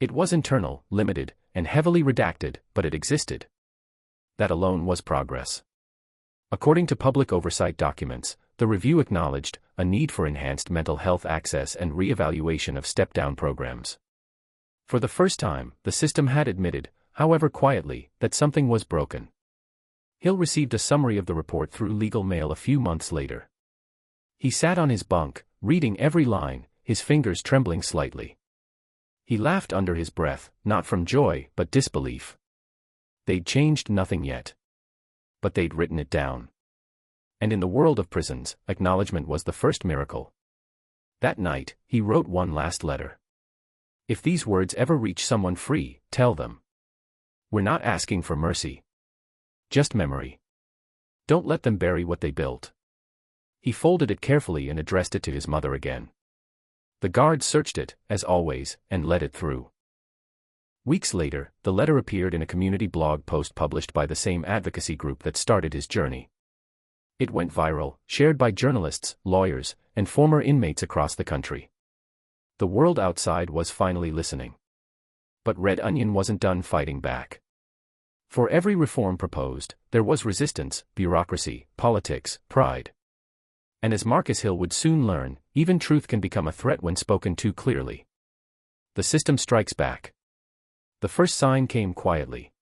It was internal, limited, and heavily redacted, but it existed. That alone was progress. According to public oversight documents, the review acknowledged a need for enhanced mental health access and re-evaluation of step-down programs. For the first time, the system had admitted, however quietly, that something was broken. Hill received a summary of the report through legal mail a few months later. He sat on his bunk, reading every line, his fingers trembling slightly. He laughed under his breath, not from joy, but disbelief. They'd changed nothing yet. But they'd written it down. And in the world of prisons, acknowledgement was the first miracle. That night, he wrote one last letter. "If these words ever reach someone free, tell them. We're not asking for mercy. Just memory. Don't let them bury what they built." He folded it carefully and addressed it to his mother again. The guards searched it, as always, and let it through. Weeks later, the letter appeared in a community blog post published by the same advocacy group that started his journey. It went viral, shared by journalists, lawyers, and former inmates across the country. The world outside was finally listening. But Red Onion wasn't done fighting back. For every reform proposed, there was resistance, bureaucracy, politics, pride. And as Marcus Hill would soon learn, even truth can become a threat when spoken too clearly. The system strikes back. The first sign came quietly.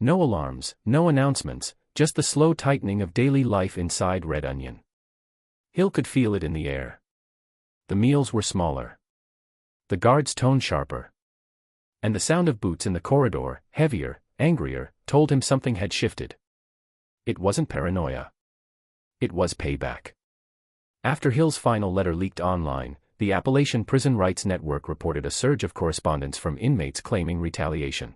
No alarms, no announcements, just the slow tightening of daily life inside Red Onion. Hill could feel it in the air. The meals were smaller. The guard's tone sharper. And the sound of boots in the corridor, heavier, angrier, told him something had shifted. It wasn't paranoia. It was payback. After Hill's final letter leaked online, the Appalachian Prison Rights Network reported a surge of correspondence from inmates claiming retaliation.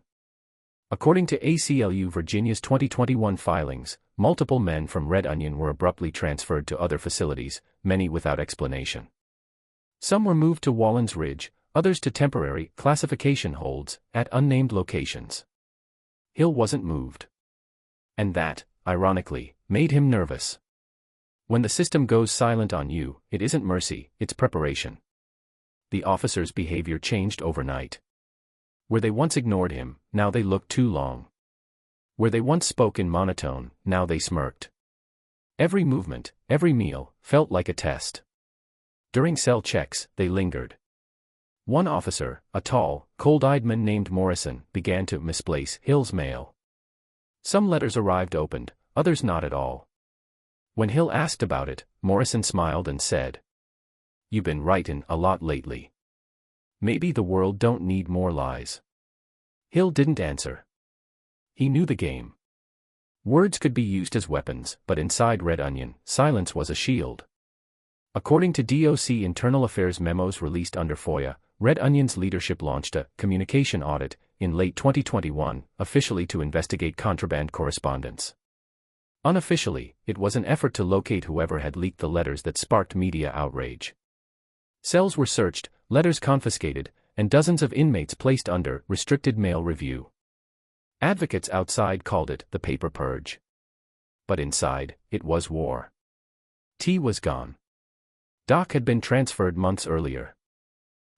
According to ACLU Virginia's 2021 filings, multiple men from Red Onion were abruptly transferred to other facilities, many without explanation. Some were moved to Wallens Ridge, others to temporary classification holds at unnamed locations. Hill wasn't moved. And that, ironically, made him nervous. When the system goes silent on you, it isn't mercy, it's preparation. The officer's behavior changed overnight. Where they once ignored him, now they looked too long. Where they once spoke in monotone, now they smirked. Every movement, every meal, felt like a test. During cell checks, they lingered. One officer, a tall, cold-eyed man named Morrison, began to misplace Hill's mail. Some letters arrived opened, others not at all. When Hill asked about it, Morrison smiled and said, "You've been writin' a lot lately. Maybe the world don't need more lies." Hill didn't answer. He knew the game. Words could be used as weapons, but inside Red Onion, silence was a shield. According to DOC internal affairs memos released under FOIA, Red Onion's leadership launched a communication audit in late 2021, officially to investigate contraband correspondence. Unofficially, it was an effort to locate whoever had leaked the letters that sparked media outrage. Cells were searched, letters confiscated, and dozens of inmates placed under restricted mail review. Advocates outside called it the paper purge. But inside, it was war. T was gone. Doc had been transferred months earlier.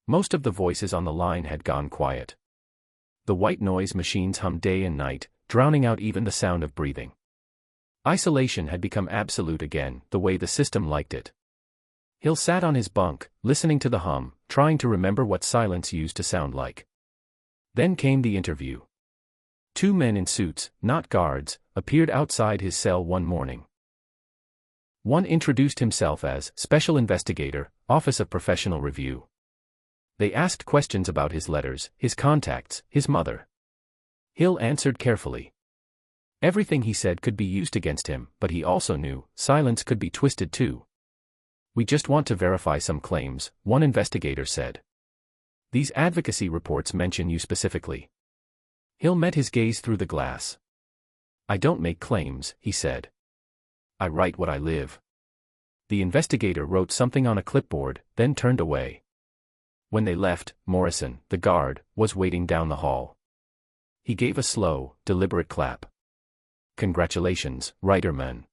Most of the voices on the line had gone quiet. The white noise machines hummed day and night, drowning out even the sound of breathing. Isolation had become absolute again, the way the system liked it. Hill sat on his bunk, listening to the hum, trying to remember what silence used to sound like. Then came the interview. Two men in suits, not guards, appeared outside his cell one morning. One introduced himself as Special Investigator, Office of Professional Review. They asked questions about his letters, his contacts, his mother. Hill answered carefully. Everything he said could be used against him, but he also knew silence could be twisted too. "We just want to verify some claims," one investigator said. "These advocacy reports mention you specifically." Hill met his gaze through the glass. "I don't make claims," he said. "I write what I live." The investigator wrote something on a clipboard, then turned away. When they left, Morrison, the guard, was waiting down the hall. He gave a slow, deliberate clap. "Congratulations, writerman.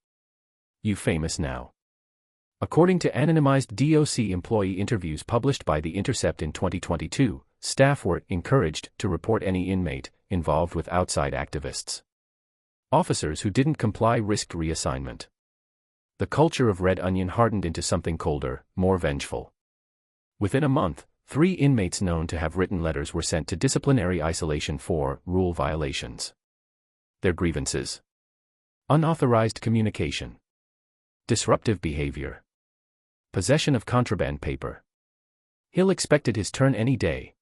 You famous now." According to anonymized DOC employee interviews published by The Intercept in 2022, staff were encouraged to report any inmate involved with outside activists. Officers who didn't comply risked reassignment. The culture of Red Onion hardened into something colder, more vengeful. Within a month, 3 inmates known to have written letters were sent to disciplinary isolation for rule violations. Their grievances: unauthorized communication, disruptive behavior, possession of contraband paper. Hill expected his turn any day.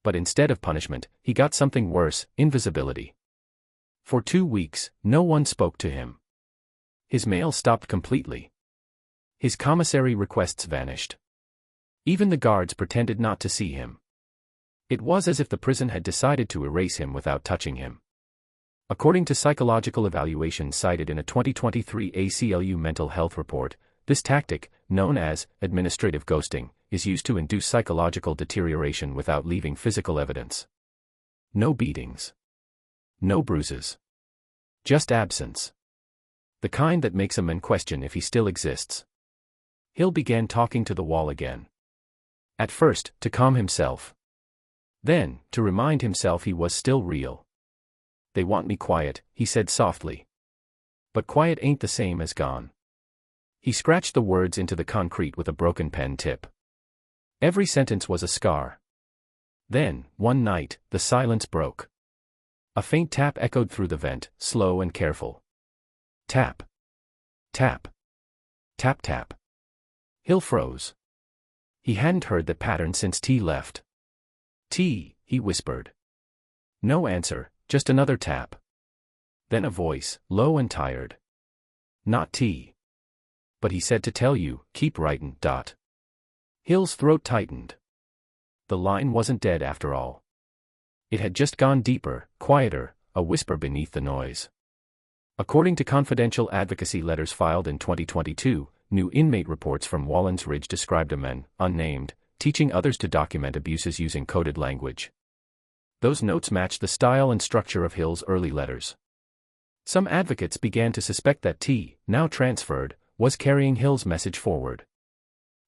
But instead of punishment, he got something worse: invisibility. For 2 weeks, no one spoke to him. His mail stopped completely. His commissary requests vanished. Even the guards pretended not to see him. It was as if the prison had decided to erase him without touching him. According to psychological evaluations cited in a 2023 ACLU mental health report, this tactic, known as administrative ghosting, is used to induce psychological deterioration without leaving physical evidence. No beatings. No bruises. Just absence. The kind that makes a man question if he still exists. Hill began talking to the wall again. At first, to calm himself. Then, to remind himself he was still real. "They want me quiet," he said softly. But quiet ain't the same as gone. He scratched the words into the concrete with a broken pen tip. Every sentence was a scar. Then, one night, the silence broke. A faint tap echoed through the vent, slow and careful. Tap. Tap. Tap tap. Hill froze. He hadn't heard that pattern since T left. "T," he whispered. No answer, just another tap. Then a voice, low and tired. "Not T. But he said to tell you, keep writin', dot." Hill's throat tightened. The line wasn't dead after all. It had just gone deeper, quieter, a whisper beneath the noise. According to confidential advocacy letters filed in 2022, new inmate reports from Wallens Ridge described a man, unnamed, teaching others to document abuses using coded language. Those notes matched the style and structure of Hill's early letters. Some advocates began to suspect that T, now transferred, was carrying Hill's message forward.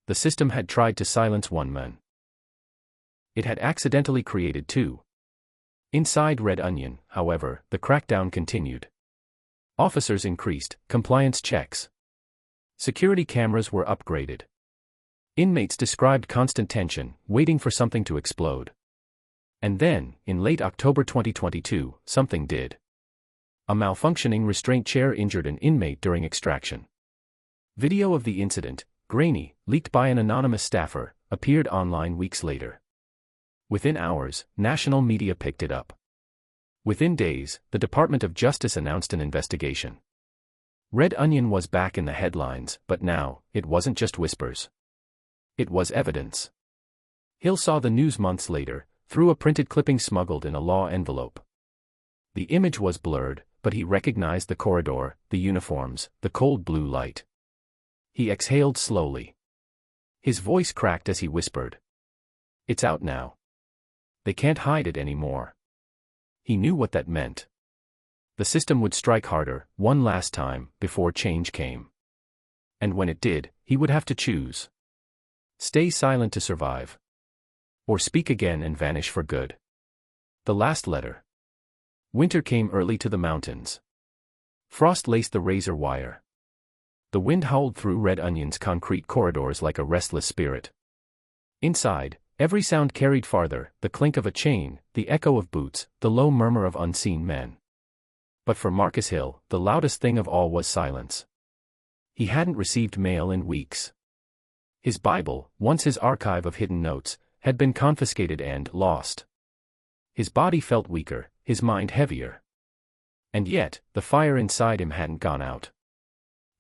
The system had tried to silence one man. It had accidentally created two. Inside Red Onion, however, the crackdown continued. Officers increased compliance checks. Security cameras were upgraded. Inmates described constant tension, waiting for something to explode. And then, in late October 2022, something did. A malfunctioning restraint chair injured an inmate during extraction. Video of the incident, grainy, leaked by an anonymous staffer, appeared online weeks later. Within hours, national media picked it up. Within days, the Department of Justice announced an investigation. Red Onion was back in the headlines, but now, it wasn't just whispers. It was evidence. Hill saw the news months later, through a printed clipping smuggled in a law envelope. The image was blurred, but he recognized the corridor, the uniforms, the cold blue light. He exhaled slowly. His voice cracked as he whispered. "It's out now. They can't hide it anymore." He knew what that meant. The system would strike harder, one last time, before change came. And when it did, he would have to choose. Stay silent to survive. Or speak again and vanish for good. The last letter. Winter came early to the mountains. Frost laced the razor wire. The wind howled through Red Onion's concrete corridors like a restless spirit. Inside, every sound carried farther, the clink of a chain, the echo of boots, the low murmur of unseen men. But for Marcus Hill, the loudest thing of all was silence. He hadn't received mail in weeks. His Bible, once his archive of hidden notes, had been confiscated and lost. His body felt weaker, his mind heavier. And yet, the fire inside him hadn't gone out.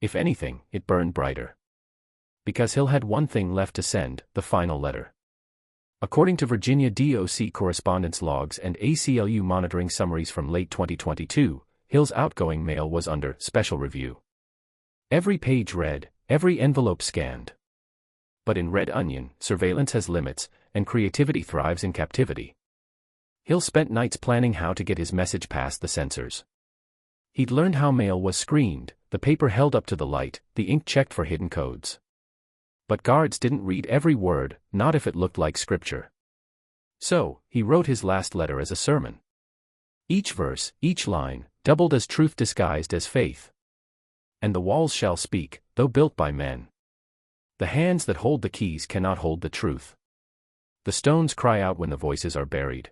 If anything, it burned brighter. Because Hill had one thing left to send, the final letter. According to Virginia DOC correspondence logs and ACLU monitoring summaries from late 2022, Hill's outgoing mail was under special review. Every page read, every envelope scanned. But in Red Onion, surveillance has limits, and creativity thrives in captivity. Hill spent nights planning how to get his message past the censors. He'd learned how mail was screened, the paper held up to the light, the ink checked for hidden codes. But guards didn't read every word, not if it looked like scripture. So, he wrote his last letter as a sermon. Each verse, each line, doubled as truth disguised as faith. And the walls shall speak, though built by men. The hands that hold the keys cannot hold the truth. The stones cry out when the voices are buried.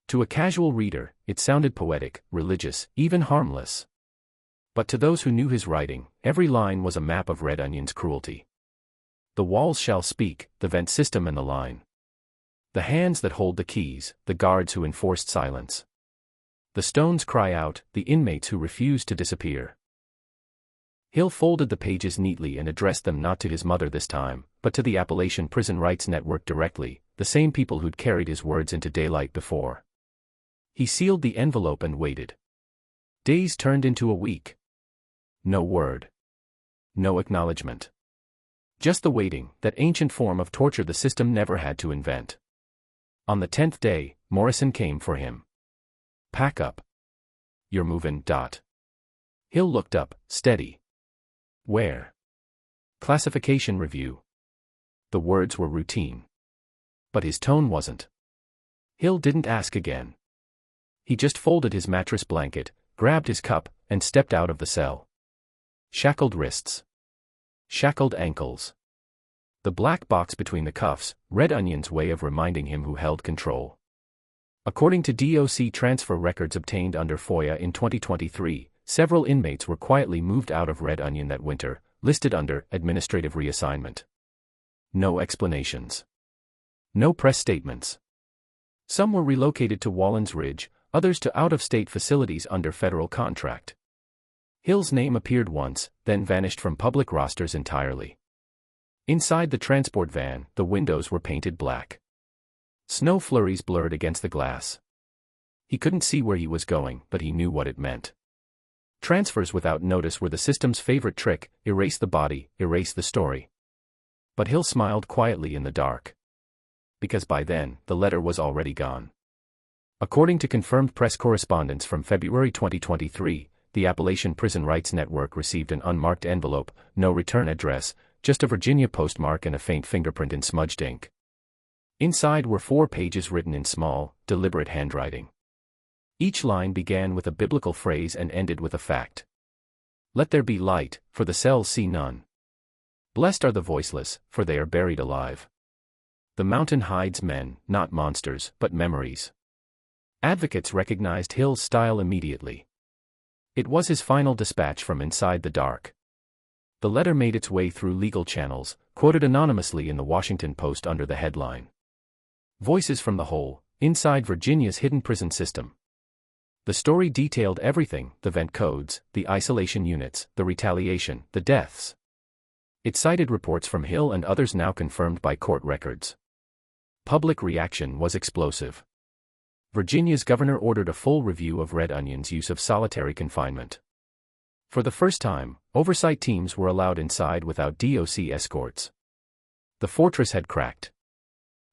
To a casual reader, it sounded poetic, religious, even harmless. But to those who knew his writing, every line was a map of Red Onion's cruelty. The walls shall speak, the vent system and the line. The hands that hold the keys, the guards who enforced silence. The stones cry out, the inmates who refused to disappear. Hill folded the pages neatly and addressed them not to his mother this time, but to the Appalachian Prison Rights Network directly, the same people who'd carried his words into daylight before. He sealed the envelope and waited. Days turned into a week. No word. No acknowledgement. Just the waiting, that ancient form of torture the system never had to invent. On the 10th day, Morrison came for him. "Pack up. You're moving." Hill looked up, steady. "Where?" "Classification review." The words were routine. But his tone wasn't. Hill didn't ask again. He just folded his mattress blanket, grabbed his cup, and stepped out of the cell. Shackled wrists. Shackled ankles. The black box between the cuffs, Red Onion's way of reminding him who held control. According to DOC transfer records obtained under FOIA in 2023, several inmates were quietly moved out of Red Onion that winter, listed under administrative reassignment. No explanations. No press statements. Some were relocated to Wallens Ridge, others to out-of-state facilities under federal contract. Hill's name appeared once, then vanished from public rosters entirely. Inside the transport van, the windows were painted black. Snow flurries blurred against the glass. He couldn't see where he was going, but he knew what it meant. Transfers without notice were the system's favorite trick: erase the body, erase the story. But Hill smiled quietly in the dark. Because by then, the letter was already gone. According to confirmed press correspondence from February 2023, the Appalachian Prison Rights Network received an unmarked envelope, no return address, just a Virginia postmark and a faint fingerprint in smudged ink. Inside were 4 pages written in small, deliberate handwriting. Each line began with a biblical phrase and ended with a fact. Let there be light, for the cells see none. Blessed are the voiceless, for they are buried alive. The mountain hides men, not monsters, but memories. Advocates recognized Hill's style immediately. It was his final dispatch from inside the dark. The letter made its way through legal channels, quoted anonymously in the Washington Post under the headline, "Voices from the Hole, Inside Virginia's Hidden Prison System." The story detailed everything: the vent codes, the isolation units, the retaliation, the deaths. It cited reports from Hill and others now confirmed by court records. Public reaction was explosive. Virginia's governor ordered a full review of Red Onion's use of solitary confinement. For the first time, oversight teams were allowed inside without DOC escorts. The fortress had cracked.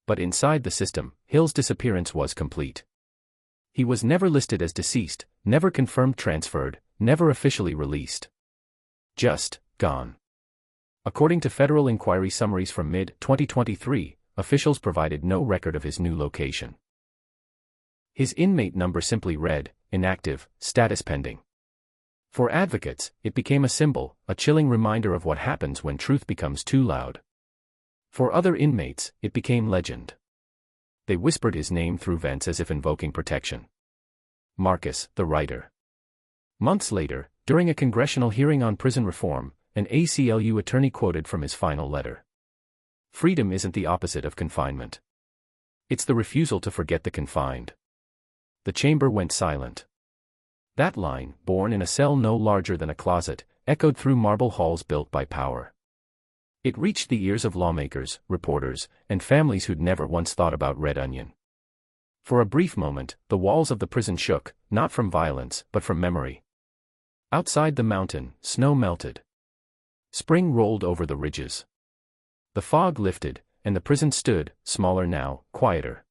But inside the system, Hill's disappearance was complete. He was never listed as deceased, never confirmed transferred, never officially released. Just gone. According to federal inquiry summaries from mid-2023, officials provided no record of his new location. His inmate number simply read, inactive, status pending. For advocates, it became a symbol, a chilling reminder of what happens when truth becomes too loud. For other inmates, it became legend. They whispered his name through vents as if invoking protection. Marcus, the writer. Months later, during a congressional hearing on prison reform, an ACLU attorney quoted from his final letter. "Freedom isn't the opposite of confinement. It's the refusal to forget the confined." The chamber went silent. That line, born in a cell no larger than a closet, echoed through marble halls built by power. It reached the ears of lawmakers, reporters, and families who'd never once thought about Red Onion. For a brief moment, the walls of the prison shook, not from violence, but from memory. Outside the mountain, snow melted. Spring rolled over the ridges. The fog lifted, and the prison stood, smaller now, quieter.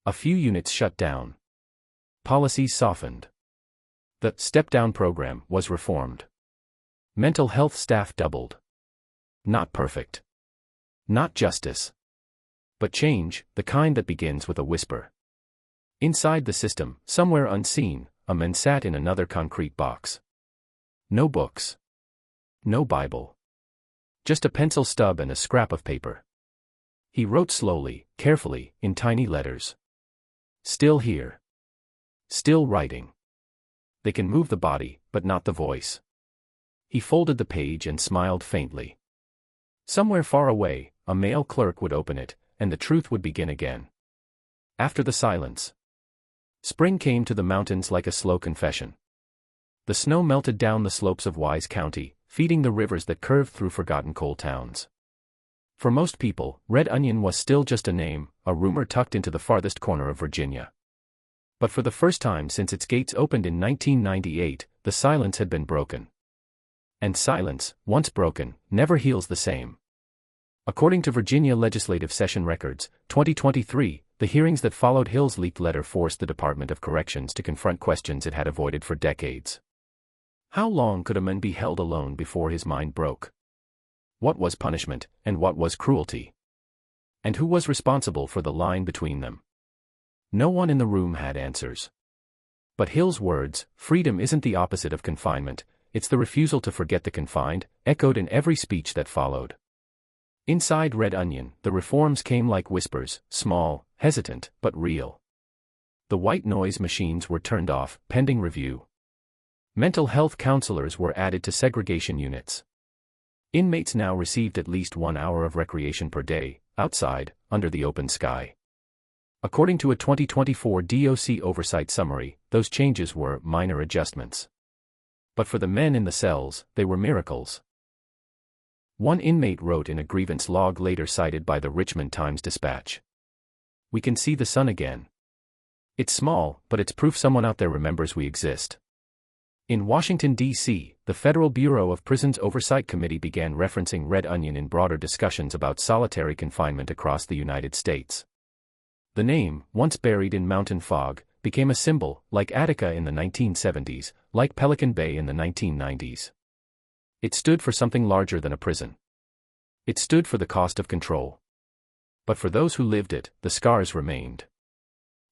A few units shut down. Policies softened. The step-down program was reformed. Mental health staff doubled. Not perfect. Not justice. But change, the kind that begins with a whisper. Inside the system, somewhere unseen, a man sat in another concrete box. No books. No Bible. Just a pencil stub and a scrap of paper. He wrote slowly, carefully, in tiny letters. Still here. Still writing. They can move the body, but not the voice. He folded the page and smiled faintly. Somewhere far away, a male clerk would open it, and the truth would begin again. After the silence, spring came to the mountains like a slow confession. The snow melted down the slopes of Wise County, feeding the rivers that curved through forgotten coal towns. For most people, Red Onion was still just a name, a rumor tucked into the farthest corner of Virginia. But for the first time since its gates opened in 1998, the silence had been broken. And silence, once broken, never heals the same. According to Virginia Legislative Session Records, 2023, the hearings that followed Hill's leaked letter forced the Department of Corrections to confront questions it had avoided for decades. How long could a man be held alone before his mind broke? What was punishment, and what was cruelty? And who was responsible for the line between them? No one in the room had answers. But Hill's words, "Freedom isn't the opposite of confinement, it's the refusal to forget the confined," echoed in every speech that followed. Inside Red Onion, the reforms came like whispers, small, hesitant, but real. The white noise machines were turned off, pending review. Mental health counselors were added to segregation units. Inmates now received at least 1 hour of recreation per day, outside, under the open sky. According to a 2024 DOC oversight summary, those changes were minor adjustments. But for the men in the cells, they were miracles. One inmate wrote in a grievance log later cited by the Richmond Times-Dispatch. "We can see the sun again. It's small, but it's proof someone out there remembers we exist." In Washington, D.C., the Federal Bureau of Prisons Oversight Committee began referencing Red Onion in broader discussions about solitary confinement across the United States. The name, once buried in mountain fog, became a symbol, like Attica in the 1970s, like Pelican Bay in the 1990s. It stood for something larger than a prison. It stood for the cost of control. But for those who lived it, the scars remained.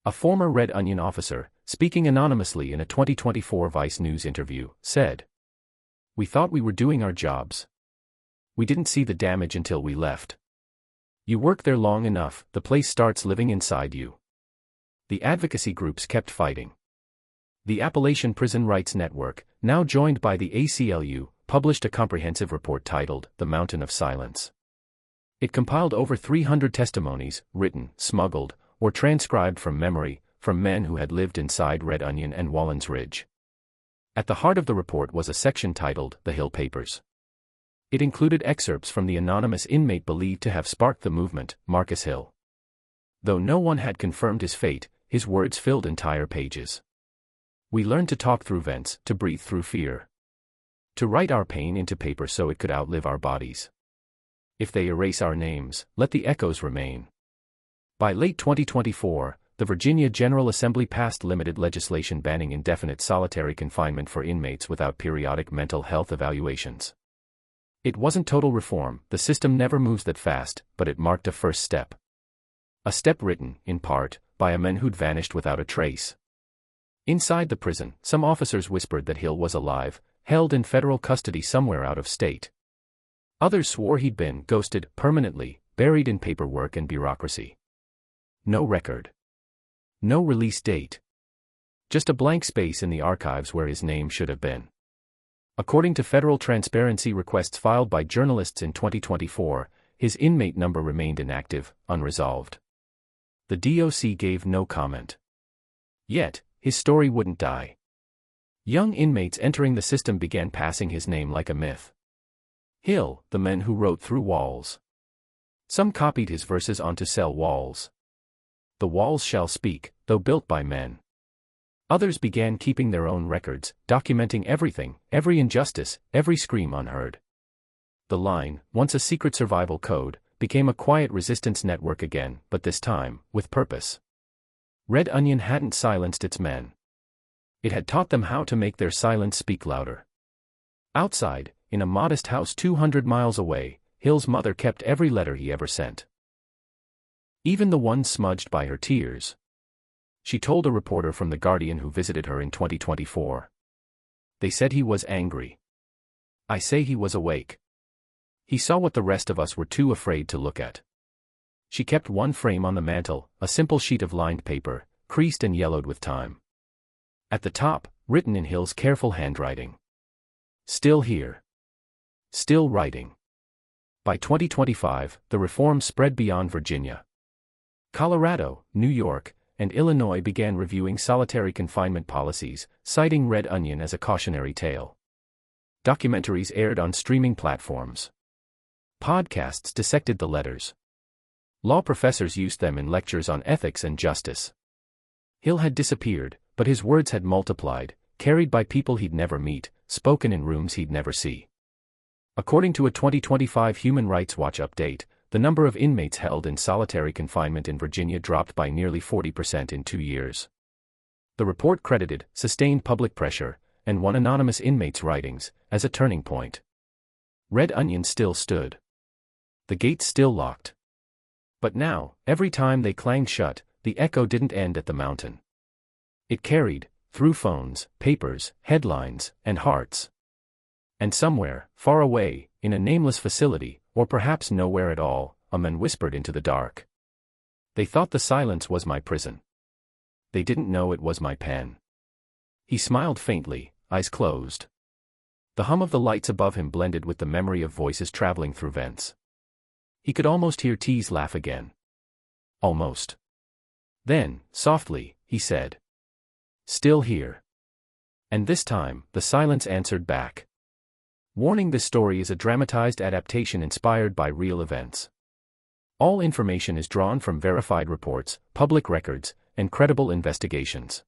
A former Red Onion officer, speaking anonymously in a 2024 Vice News interview, said, "We thought we were doing our jobs. We didn't see the damage until we left. You work there long enough, the place starts living inside you." The advocacy groups kept fighting. The Appalachian Prison Rights Network, now joined by the ACLU, published a comprehensive report titled The Mountain of Silence. It compiled over 300 testimonies, written, smuggled, or transcribed from memory, from men who had lived inside Red Onion and Wallens Ridge. At the heart of the report was a section titled The Hill Papers. It included excerpts from the anonymous inmate believed to have sparked the movement, Marcus Hill. Though no one had confirmed his fate, his words filled entire pages. "We learned to talk through vents, to breathe through fear. To write our pain into paper so it could outlive our bodies. If they erase our names, let the echoes remain." By late 2024, the Virginia General Assembly passed limited legislation banning indefinite solitary confinement for inmates without periodic mental health evaluations. It wasn't total reform, the system never moves that fast, but it marked a first step. A step written, in part, by a man who'd vanished without a trace. Inside the prison, some officers whispered that Hill was alive, held in federal custody somewhere out of state. Others swore he'd been ghosted permanently, buried in paperwork and bureaucracy. No record. No release date. Just a blank space in the archives where his name should have been. According to federal transparency requests filed by journalists in 2024, his inmate number remained inactive, unresolved. The DOC gave no comment. Yet, his story wouldn't die. Young inmates entering the system began passing his name like a myth. Hill, the man who wrote through walls. Some copied his verses onto cell walls. The walls shall speak, though built by men. Others began keeping their own records, documenting everything, every injustice, every scream unheard. The line, once a secret survival code, became a quiet resistance network again, but this time, with purpose. Red Onion hadn't silenced its men. It had taught them how to make their silence speak louder. Outside, in a modest house 200 miles away, Hill's mother kept every letter he ever sent. Even the ones smudged by her tears. She told a reporter from The Guardian who visited her in 2024. "They said he was angry. I say he was awake. He saw what the rest of us were too afraid to look at." She kept one frame on the mantel, a simple sheet of lined paper, creased and yellowed with time. At the top, written in Hill's careful handwriting. "Still here. Still writing." By 2025, the reform spread beyond Virginia. Colorado, New York, and Illinois began reviewing solitary confinement policies, citing Red Onion as a cautionary tale. Documentaries aired on streaming platforms. Podcasts dissected the letters. Law professors used them in lectures on ethics and justice. Hill had disappeared, but his words had multiplied, carried by people he'd never meet, spoken in rooms he'd never see. According to a 2025 Human Rights Watch update, the number of inmates held in solitary confinement in Virginia dropped by nearly 40% in 2 years. The report credited sustained public pressure, and one anonymous inmate's writings, as a turning point. Red Onion still stood. The gates still locked. But now, every time they clanged shut, the echo didn't end at the mountain. It carried, through phones, papers, headlines, and hearts. And somewhere, far away, in a nameless facility, or perhaps nowhere at all, a man whispered into the dark. "They thought the silence was my prison. They didn't know it was my pen." He smiled faintly, eyes closed. The hum of the lights above him blended with the memory of voices traveling through vents. He could almost hear T's laugh again. Almost. Then, softly, he said, "Still here." And this time, the silence answered back. Warning: this story is a dramatized adaptation inspired by real events. All information is drawn from verified reports, public records, and credible investigations.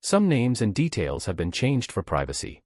Some names and details have been changed for privacy.